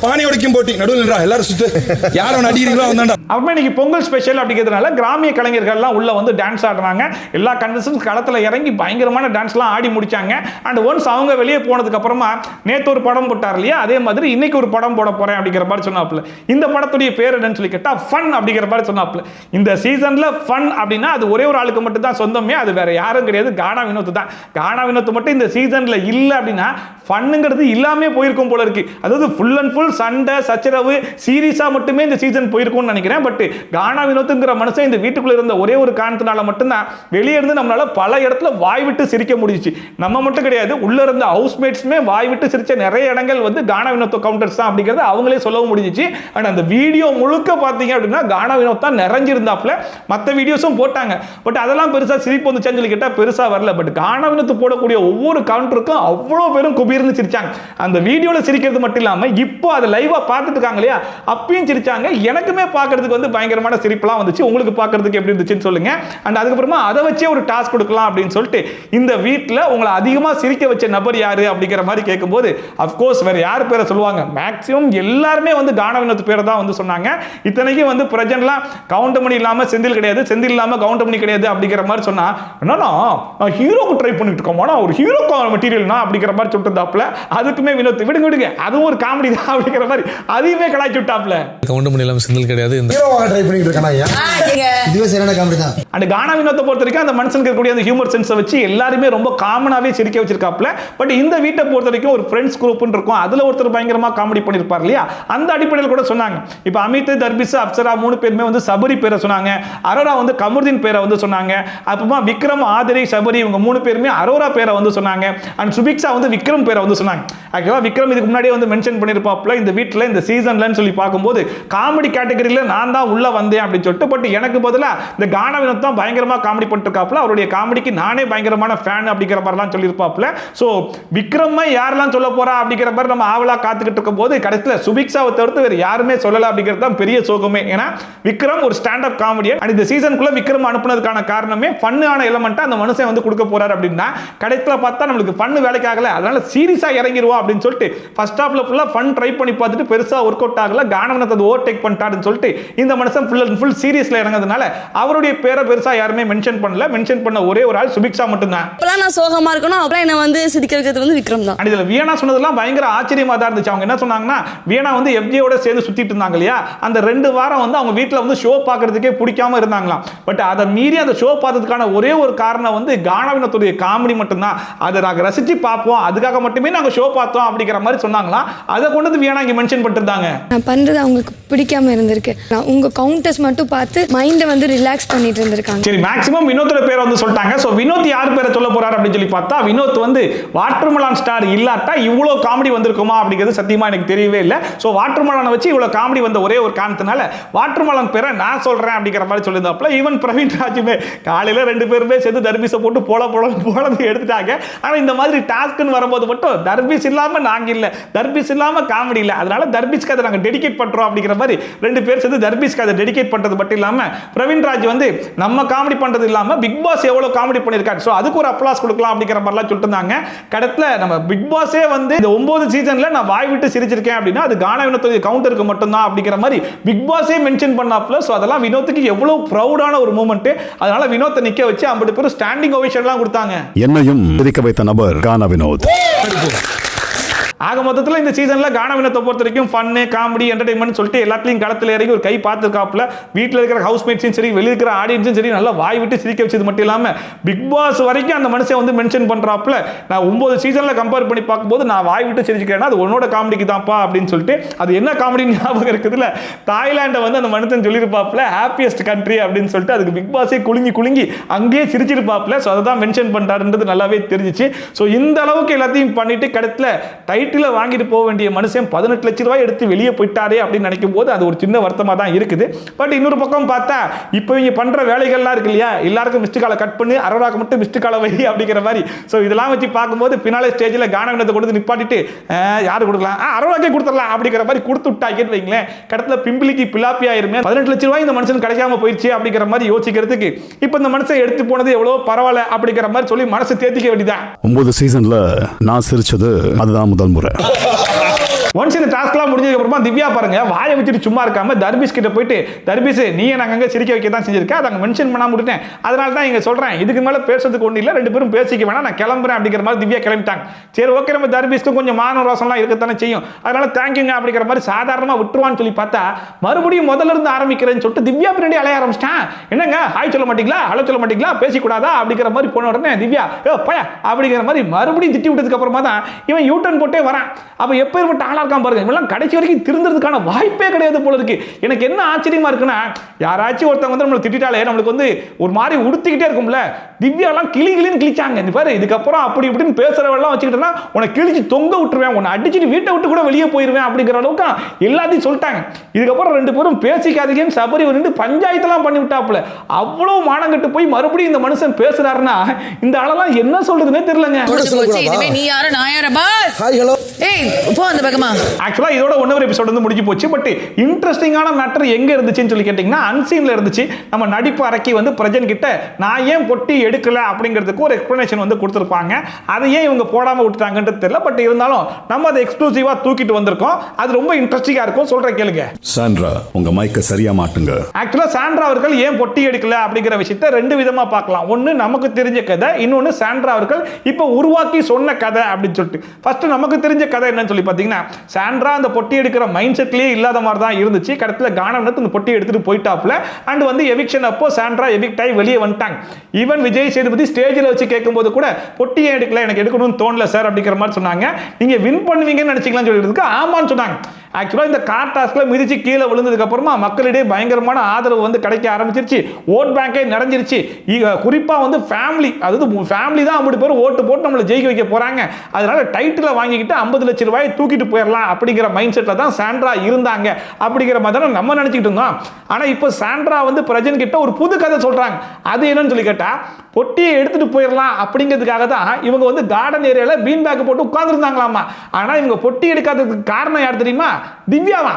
Speaker 4: பானை உடைக்கும் போட்டி நடுவுல எல்லாரும் சுத்து யாரும் அடிக்கிறீங்களோ வந்தாண்டா.
Speaker 6: அப்புறமா இன்னைக்கு பொங்கல் ஸ்பெஷல் அப்படிங்கிறதுனால கிராமிய கலைஞர்கள்லாம் உள்ள வந்து டான்ஸ் ஆடுறாங்க. எல்லா கண்டஸ்டன்ஸ் களத்துல இறங்கி பயங்கரமான டான்ஸ்லாம் ஆடி முடிச்சாங்க. அண்ட் ஒன்ஸ் அவங்க வெளியே போனதுக்கு அப்புறமா நேத்து ஒரு படம் போட்டார் இல்லையா, அதே மாதிரி இன்னைக்கு ஒரு படம் போட போறேன் அப்படிங்கிற மாதிரி சொன்னாப்ல. இந்த படத்துடைய பேர் என்னன்னு சொல்லி கேட்டா ஃபன் அப்படிங்கிற மாதிரி சொன்னாப்ல. இந்த சீசன்ல ஃபன் அப்படின்னா அது ஒரே ஒரு ஆளுக்கு மட்டும் தான் சொந்தமே, அது வேற யாரும் கிடையாது, கானா வினோத் தான். கானா வினோத் மட்டும் இந்த சீசன்ல இல்ல அப்படின்னா ஃபன்னுங்கிறது இல்லாமே போயிருக்கும் போல இருக்கு. அதாவது ஃபுல் அண்ட் ஃபுல் சண்டை சச்சரவு சீரியஸா மட்டுமே இந்த சீசன் போயிருக்கும்னு நினைக்கிறேன். பட் கானா வினோத்ங்கிற மனுஷன் இந்த வீட்டுக்குள்ள இருந்த ஒரே ஒரு காரணத்தினால மட்டும்தான் வெளியே இருந்து நம்மளால பல இடத்துல வாய் விட்டு சிரிக்க முடிஞ்சிச்சு. நம்ம மட்டும் கிடையாது, உள்ள இருந்த ஹவுஸ்மேட்ஸ்மே வாய் விட்டு சிரிச்ச நிறைய இடங்கள் வந்து கானா வினோத் கவுண்டர்ஸ் தான் அப்படிங்கறது அவங்களே சொல்லவும் முடிஞ்சிச்சு. அண்ட் அந்த வீடியோ முழுக்க பாத்தீங்க அப்படின்னா கானா வினோத் தான் நிறைஞ்சிருந்தாப்ல. மற்ற வீடியோஸும் போட்டாங்க, பட் அதெல்லாம் பெருசா சிரிப்பு வந்துச்சுன்னு சொல்லி கேட்டா பெருசா வரல. பட் கானா வினோத் போடக்கூடிய ஒவ்வொரு கவுண்டருக்கும் அவ்வளோ பேரும் குபீர்னு சிரிச்சாங்க. அந்த வீடியோல சிரிக்கிறது மட்டும் இல்லாம இப்போ அதை லைவா பார்த்துட்டு இருக்காங்க இல்லையா, அப்பயும் சிரிச்சாங்க. எனக்குமே பார்க்கறதுக்கு வந்து பயங்கரமான சிரிப்புலாம் வந்துச்சு. உங்களுக்கு பார்க்கறதுக்கு எப்படி இருந்துச்சுன்னு சொல்லுங்க. அண்ட் அதுக்கப்புறமா அதை வச்சே ஒரு டாஸ்க் கொடுக்கலாம் அப்படின்னு சொல்லிட்டு இந்த வீட்டில் உங்களை அதிகமாக சிரிக்க வச்ச நபர் யாரு அப்படிங்கிற மாதிரி கேட்கும்போது அஃப்கோர்ஸ் வேற யார் பேரை சொல்லுவாங்க, மேக்ஸிமம் எல்லாருமே வந்து கானா வினோத் பேரை தான் வந்து சொன்னாங்க. இத்தனைக்கும் வந்து பிரஜன்லாம் கவுண்டமணி இல்லாம செந்தில் கிடையாது, செந்தில் இல்லாம கவுண்டமணி கிடையாது அப்படிங்கிற மாதிரி சொன்னா என்னன்னா நான் ஹீரோக்கு ட்ரை பண்ணிட்டு இருக்கோம், ஒரு ஹீரோ மெட்டீரியல்னா அப்படிங்கிற மாதிரி சொல்லிட்டு அதுக்குமே வினோத் விடுங்க அதுவும் ஒரு காமெடி தான் அப்படிங்கிற மாதிரி அதையுமே கலாய்ச்சி விட்டாப்ல.
Speaker 4: கவுண்டமணி இல்லாம செந்தில் கிடையாது, இந்த
Speaker 8: ஹீரோவா ட்ரை பண்ணிட்டு இருக்கானா இதுவே சரியான காமெடி தான்.
Speaker 6: அண்ட் கானா வினோத்தை பொறுத்த வரைக்கும் அந்த மனுஷனுக்கு இருக்கக்கூடிய அந்த ஹியூமர் சென்ஸை வச்சு எல்லாருமே ரொம்ப காமனாவே சிரிக்க வச்சிருக்காப்ல. பட் இந்த வீட்டை பொறுத்த வரைக்கும் ஒரு ஃப்ரெண்ட்ஸ் குரூப்னு இருக்கும், அதுல ஒருத்தர் பயங்கரமா காமெடி பண்ணிருப்பார் இல்லையா, அந்த அடிப்படையில் கூட சொன்னாங்க. இப்போ அமித் தர்பீஸ் அப்சரா மூணு பேருமே வந்து சபரி பேரை சொன்னாங்க, அரோரா வந்து கமருதீன் பேரை வந்து சொன்னாங்க, அப்புறமா விக்ரம் ஆதிரை சபரி இவங்க மூணு பேருமே அரோரா பேரை வந்து சொன்னாங்க, அண்ட் சுபிக்ஷா வந்து விக்ரம் பேரை வந்து சொன்னாங்க. ஆக்சுவலா விக்ரம் இதுக்கு முன்னாடியே வந்து மென்ஷன் பண்ணிருப்பாப்ல இந்த வீட்டில் இந்த சீசன்லன்னு சொல்லி பார்க்கும்போது காமெடி கேட்டகரியில் நான் தான் உள்ள வந்தேன் அப்படின்னு சொல்லிட்டு. பட் எனக்கு பதிலாக இந்த கானா வினோத் தான் பயங்கரமா காமெடி பண்ணிருக்காப்ல, அவருடைய காமெடிக்கு நானே பயங்கரமான ஃபேன் அப்படிங்கிற மாதிரிலாம் சொல்லியிருப்பாப்ல. ஸோ விக்ரமை யாரெல்லாம் சொல்ல போறா அப்படிங்கிற மாதிரி நம்ம ஆவலா காத்துக்கிட்டு இருக்கும் போது கடைசியில் சுபிக்ஷாவை தவிர்த்து வேறு யாருமே சொல்லல அப்படிங்கிறது தான் பெரிய சோகமே. ஏன்னா விக்ரம் ஒரு ஸ்டாண்ட் அப் காமெடியன். அண்ட் இந்த சீசனுக்குள்ள விக்ரம் அனுப்புனதுக்கான காரணமே ஃபன்னான எலமெண்ட்டை அந்த மனுஷன் வந்து கொடுக்க போறாரு அப்படின்னா கடைசியில் பார்த்தா நம்மளுக்கு ஃபன் வேலைக்காகல, அதனால சீரியஸா இறங்கிடுவோம் அப்படின்னு சொல்லிட்டு ஃபர்ஸ்ட் ஹாஃப்ல ஃபுல்லா ஃபன் ட்ரை பண்ணி பார்த்துட்டு பெருசா ஒர்க் அவுட் ஆகல, கானா வினோத் அதை ஓவர் டேக் பண்ணிட்டாருன்னு சொல்லிட்டு இந்த மனுஷன் ஃபுல் அண்ட் ஃபுல் சீரியஸ்ல இறங்குறதுனால அவருடைய பேரை பெருசா யாருமே மென்ஷன் பண்ணல. மென்ஷன் பண்ண ஒரே ஒரு ஆள் சுபிக்ஷா மட்டும் தான்.
Speaker 9: அப்பலாம் நான் சோகமா இருக்கணும், அப்புறம் என்ன வந்து சிரிக்க வைக்கிறது வந்து விக்ரம் தான்.
Speaker 6: இதுல வியனா சொன்னதெல்லாம் பயங்கர ஆச்சரியமா தான் இருந்துச்சு. அவங்க அவங்க என்ன சொன்னாங்கன்னா வீணா வந்து எஃப்ஜேயோட சேர்ந்து சுத்திட்டு இருந்தாங்க இல்லையா, அந்த 2 வாரம் வந்து அவங்க வீட்டில் வந்து ஷோ பார்க்கறதுக்கே பிடிக்காம இருந்தாங்களாம். பட் அதை மீறி அந்த ஷோ பார்த்ததுக்கான ஒரே ஒரு காரணம் வந்து கானாவினத்துடைய காமெடி மட்டும்தான். அதை நாங்கள் ரசிச்சு பார்ப்போம், அதுக்காக மட்டுமே நாங்கள் ஷோ பார்த்தோம் அப்படிங்கிற மாதிரி சொன்னாங்களாம். அதை கொண்டு வந்து வீணா இங்கே மென்ஷன் பண்ணிருந்தாங்க.
Speaker 9: நான் பண்றது அவங்களுக்கு பிடிக்காம இருந்திருக்கு. உங்க கவுண்டர்ஸ் மட்டும் பார்த்து மைண்டை வந்து ரிலாக்ஸ் பண்ணிட்டு இருந்திருக்காங்க.
Speaker 6: சரி, மேக்ஸிமம் வினோத்தோட பேரை வந்து சொல்லிட்டாங்க. ஸோ வினோத் யார் பேரை சொல்ல போறாரு அப்படின்னு சொல்லி பார்த்தா, வினோத் வந்து வாட்டர்மெலான் ஸ்டார் இல்லாட்டா இவ்வளோ காமெடி வந்திருக்குமா அப்படிங்கிறது சத்தியமா எனக்கு தெரியவே இல்லை. ஸோ வாட்டர்மெலானை வச்சு இவ்வளோ காமெடி வந்த ஒரே ஒரு காரணத்தினால வாட்டர்மெலான் பேரை நான் சொல்றேன் அப்படிங்கிற மாதிரி சொல்லியிருந்தாப்புல. ஈவன் பிரவீன் ராஜுமே காலையில் 2 பேருமே சேர்ந்து தர்பீஸை போட்டு போலது எடுத்துட்டாங்க. ஆனால் இந்த மாதிரி டாஸ்க்னு வரும்போது மட்டும் தர்பீஸ் இல்லாமல் நாங்கள் இல்லை, தர்பீஸ் இல்லாமல் காமெடி இல்லை, அதனால தர்பீஸ்க்கு அதை நாங்கள் டெடிகேட் பண்றோம் அப்படிங்கிற மாதிரி 2 பேர் சேர்ந்து தர்பீஸ்க்கு அதை டெடிகேட் பண்றது மட்டும் இல்லாமல் பிரவீன் ராஜ் வந்து நம்ம காமெடி பண்றது இல்லாமல் பிக் பாஸ் எவ்வளவு காமெடி பண்ணியிருக்காரு, ஸோ அதுக்கு ஒரு அப்ளாஸ் கொடுக்கலாம் அப்படிங்கிற மாதிரிலாம் சொல்லிட்டு இருந்தாங்க. கடத்துல நம்ம பிக் பாஸே வந்து இந்த 9 சீசன்ல நான் வாய் விட்டு சிரிச்சிருக்கேன் அப்படின்னா அது கானா வினோத்துடைய கவுண்டருக்கு மட்டும்தான் அப்படிங்கிற மாதிரி பிக் பாஸே மென்ஷன் பண்ணாப்ல. ஸோ அதெல்லாம் வினோத்துக்கு எவ்வளவு ப்ரௌடான ஒரு மூமெண்ட். அதனால வினோத்தை நிக்க வச்சு 50 பேர் ஸ்டாண்டிங் ஓவேஷன்லாம் கொடுத்தாங்க.
Speaker 10: என்னையும் சிரிக்க வைத்த நபர் கானா வினோத்.
Speaker 6: ஆக மொத்தத்தில் இந்த சீசனில் கானா வினோத்தை பொறுத்த வரைக்கும் ஃபன்னு, காமெடி, என்டர்டைன்மெண்ட் சொல்லிட்டு எல்லாத்தையும் களத்தில் இறங்கி ஒரு கை பார்த்துருக்காப்புல. வீட்டில் இருக்கிற ஹவுஸ்மேட்ஸும் சரி, வெளியே இருக்கிற ஆடியன்ஸும் சரி, நல்லா வாய் விட்டு சிரிக்க வச்சது மட்டும் இல்லாமல் பிக் பாஸ் வரைக்கும் அந்த மனுஷன் வந்து மென்ஷன் பண்ணுறாப்புல. நான் 9 சீசனில் கம்பேர் பண்ணி பார்க்கும்போது நான் வாய் விட்டு சிரிச்சுக்கிறேன்னா அது உன்னோட காமெடிக்கு தான்ப்பா அப்படின்னு சொல்லிட்டு, அது என்ன காமெடி ஞாபகம் இருக்குதுல்ல, தாய்லாண்டை வந்து அந்த மனுஷன் சொல்லியிருப்பாப்புல ஹாப்பியஸ்ட் கண்ட்ரி அப்படின்னு சொல்லிட்டு, அதுக்கு பிக் பாஸே குலுங்கி அங்கேயே சிரிச்சிருப்பாப்புல. ஸோ அதை தான் மென்ஷன் பண்ணுறாருன்றது நல்லாவே தெரிஞ்சிச்சு. ஸோ இந்த அளவுக்கு எல்லாத்தையும் பண்ணிட்டு கடத்தில் டைட்டில் வாங்கிட்டு போக வேண்டிய மனுஷன் 18 லட்சம் ரூபாய் எடுத்து வெளியே போயிட்டாரே அப்படின்னு நினைக்கும் போது அது ஒரு சின்ன வருத்தமாக தான் இருக்குது. பட் இன்னொரு பக்கம் பார்த்தா இப்போ இவங்க பண்ற வேலைகள்லாம் இருக்கு இல்லையா, எல்லாருக்கும் மிஸ்டு காலை கட் பண்ணி அரோராக்கு மட்டும் மிஸ்டு காலை வை அப்படிங்கிற மாதிரி. ஸோ இதெல்லாம் வச்சு பார்க்கும்போது பின்னாலே ஸ்டேஜில் கானா வினோத்தை கொடுத்து நிப்பாட்டிட்டு யாரு கொடுக்கலாம், அரோராக்கே கொடுத்துடலாம் அப்படிங்கிற மாதிரி கொடுத்து விட்டாங்கன்னு வைங்களேன். கடத்துல பிம்பிளிக்கு பிலாப்பி ஆயிருமே. 18 லட்சம் ரூபாய் இந்த மனுஷன் கிடைக்காம போயிடுச்சு அப்படிங்கிற மாதிரி யோசிக்கிறதுக்கு இப்போ இந்த மனுஷன் எடுத்து போனது எவ்வளோ பரவாயில்ல அப்படிங்கிற மாதிரி சொல்லி மனசு தேத்திக்க வேண்டியதான்.
Speaker 10: 9 சீசன்ல நான் சிரிச்சது அதுதான் முதல் முறை.
Speaker 6: ஒன்ஸ் இந்த டாஸ்க்லாம் முடிஞ்சதுக்கு அப்புறமா திவ்யா பாருங்க வாயை வச்சுட்டு சும்மா இருக்காம தர்பீஸ் கிட்ட போயிட்டு, தர்பீஸ் நீயே நாங்கள் அங்கே சிரிக்க வைக்க தான் செஞ்சிருக்கேன், அதை அங்கே மென்ஷன் பண்ணாம விட்டுட்டேன், அதனால தான் இங்கே சொல்கிறேன், இதுக்கு மேலே பேசுறதுக்கு ஒன்றும் இல்லை, 2 பேரும் பேசிக்க வேணாம், நான் கிளம்புறேன் அப்படிங்கிற மாதிரி திவ்யா கிளம்பிட்டாங்க. சரி ஓகே, நம்ம தர்பீஸ்க்கு கொஞ்சம் மான ரோசம்லாம் இருக்கத்தானே செய்யும், அதனால தேங்க்யூங்க அப்படிங்கிற மாதிரி சாதாரணமாக விட்டுருவான்னு சொல்லி பார்த்தா மறுபடியும் முதல்ல இருந்து ஆரம்பிக்கிறேன்னு சொல்லிட்டு திவ்யா பின்னாடி அலைய ஆரம்பிச்சிட்டான். என்னங்க ஹாய் சொல்ல மாட்டீங்களா, ஹலோ சொல்ல மாட்டீங்களா, பேசிக்கூடாதா அப்படிங்கிற மாதிரி போன உடனே திவ்யா பயா அப்படிங்கிற மாதிரி மறுபடியும் திட்டி விட்டதுக்கு அப்புறமா தான் இவன் யூட்டன் போட்டே வரான். அப்போ எப்பேற்பட்ட ஆளா இருக்கான் பாருங்க, இவெல்லாம் கடைசி வரைக்கும் திருந்துறதுக்கான வாய்ப்பே கிடையாது போல இருக்கு. எனக்கு என்ன ஆச்சரியமா இருக்குன்னா, யாராச்சும் ஒருத்தவங்க வந்து நம்மளை திட்டாலே நம்மளுக்கு வந்து ஒரு மாதிரி உடுத்திக்கிட்டே இருக்கும்ல, திவ்யாலாம் கிளின்னு கிழிச்சாங்க. இந்த பாரு இதுக்கப்புறம் அப்படி இப்படின்னு பேசுறவெல்லாம் வச்சுக்கிட்டேன்னா உன்னை கிழிச்சு தொங்க விட்டுருவேன், உன்னை அடிச்சுட்டு வீட்டை விட்டு கூட வெளியே போயிருவேன் அப்படிங்கிற அளவுக்கு எல்லாத்தையும் சொல்லிட்டாங்க. இதுக்கப்புறம் 2 பேரும் பேசிக்காதீங்கன்னு சபரி வந்து பஞ்சாயத்தெல்லாம் பண்ணி விட்டாப்புல. அவ்வளவு மானங்கட்டு போய் மறுபடியும் இந்த மனுஷன் பேசுறாருன்னா இந்த ஆளெல்லாம் என்ன சொல்றதுன்னே தெரியலங்க.
Speaker 3: நீ யாரு நான் யாரு பாஸ்.
Speaker 8: ஹாய் ஹலோ
Speaker 3: ஏய் போ அந்த பக்கமா.
Speaker 6: ஆக்சுவலா இதோட 1 எபிசோட் வந்து முடிஞ்சு போச்சு. பட் இன்ட்ரெஸ்டிங்கான மேட்டர் எங்க இருந்துச்சுன்னு சொல்லி கேட்டீங்கன்னா அன்சீன்ல இருந்துச்சு. நம்ம நடிப்பு அறைக்கு வந்து பிரஜன் கிட்ட நான் ஏன் பொட்டி எடுக்கல அப்படிங்கிறதுக்கு ஒரு எக்ஸ்பிளனேஷன் வந்து கொடுத்துருப்பாங்க. அதை ஏன் இவங்க போடாம விட்டுட்டாங்கன்றது தெரியல. பட் இருந்தாலும் நம்ம அதை எக்ஸ்க்ளூசிவா தூக்கிட்டு வந்திருக்கோம். அது ரொம்ப இன்ட்ரெஸ்டிங்கா இருக்கும். சொல்றேன் கேளுங்க.
Speaker 10: சாண்ட்ரா உங்க மைக்க சரியா மாட்டுங்க.
Speaker 6: ஆக்சுவலா சாண்ட்ரா அவர்கள் ஏன் பொட்டி எடுக்கல அப்படிங்கிற விஷயத்தை 2 விதமா பார்க்கலாம். ஒன்னு நமக்கு தெரிஞ்ச கதை, இன்னொன்னு சாண்ட்ரா அவர்கள் இப்ப உருவாக்கி சொன்ன கதை அப்படின்னு சொல்லிட்டு. ஃபர்ஸ்ட் நமக்கு தெரிஞ்ச கதை என்னன்னு சொல்லி பாத்தீங்கன்னா, சாண்ட்ரா அந்த பொட்டி எடுக்கிற மைண்ட் செட்லயே இல்லாத மாதிரி தான் இருந்துச்சு. கடத்துல கானா வினோத் அந்த பொட்டி எடுத்துட்டு போயிட்டாப்ல. அண்ட் வந்து எவிக்ஷன் அப்போ சாண்ட்ரா எவிக்ட் ஆகி வெளியே வந்துட்டாங்க. ஈவன் விஜய் சேதுபதி ஸ்டேஜில் வச்சு கேட்கும்போது கூட பொட்டியை எடுக்கல, எனக்கு எடுக்கணும்னு தோணல சார் அப்படிங்கிற மாதிரி சொன்னாங்க. நீங்க வின் பண்ணுவீங்கன்னு நினைச்சீங்களான்னு சொல்லிட்டு ஆமான்னு சொன்னாங்க. ஆக்சுவலாக இந்த கார் டாஸ்க்ல மிதிச்சு கீழே விழுந்ததுக்கு அப்புறமா மக்களிடையே பயங்கரமான ஆதரவு வந்து கிடைக்க ஆரம்பிச்சிருச்சு. ஓட் பேங்கே நிறைஞ்சிருச்சு. குறிப்பா வந்து ஃபேமிலி, அதாவது ஃபேமிலி தான் 50 பேர் ஓட்டு போட்டு நம்மளை ஜெயிக்க வைக்க போறாங்க. அதனால டைட்டில் வாங்கிக்கிட்டு 50 லட்சம் ரூபாய் தூக்கிட்டு போயிடலாம் அப்படிங்கிற மைண்ட் செட்ல தான் சாண்ட்ரா இருந்தாங்க அப்படிங்கிற மாதிரி தான் நம்ம நினைச்சிட்டு இருந்தோம். ஆனா இப்போ சாண்ட்ரா வந்து பிரஜன் கிட்ட ஒரு புது கதை சொல்றாங்க. அது என்னன்னு சொல்லி கேட்டா, பொட்டியை எடுத்துட்டு போயிடலாம் அப்படிங்கிறதுக்காக தான் இவங்க வந்து கார்டன் ஏரியால பீன் பேக் போட்டு உட்கார்ந்துருந்தாங்களாமா. ஆனா இவங்க பொட்டி எடுக்காததுக்கு காரணம் யார் தெரியுமா? திவ்யாவா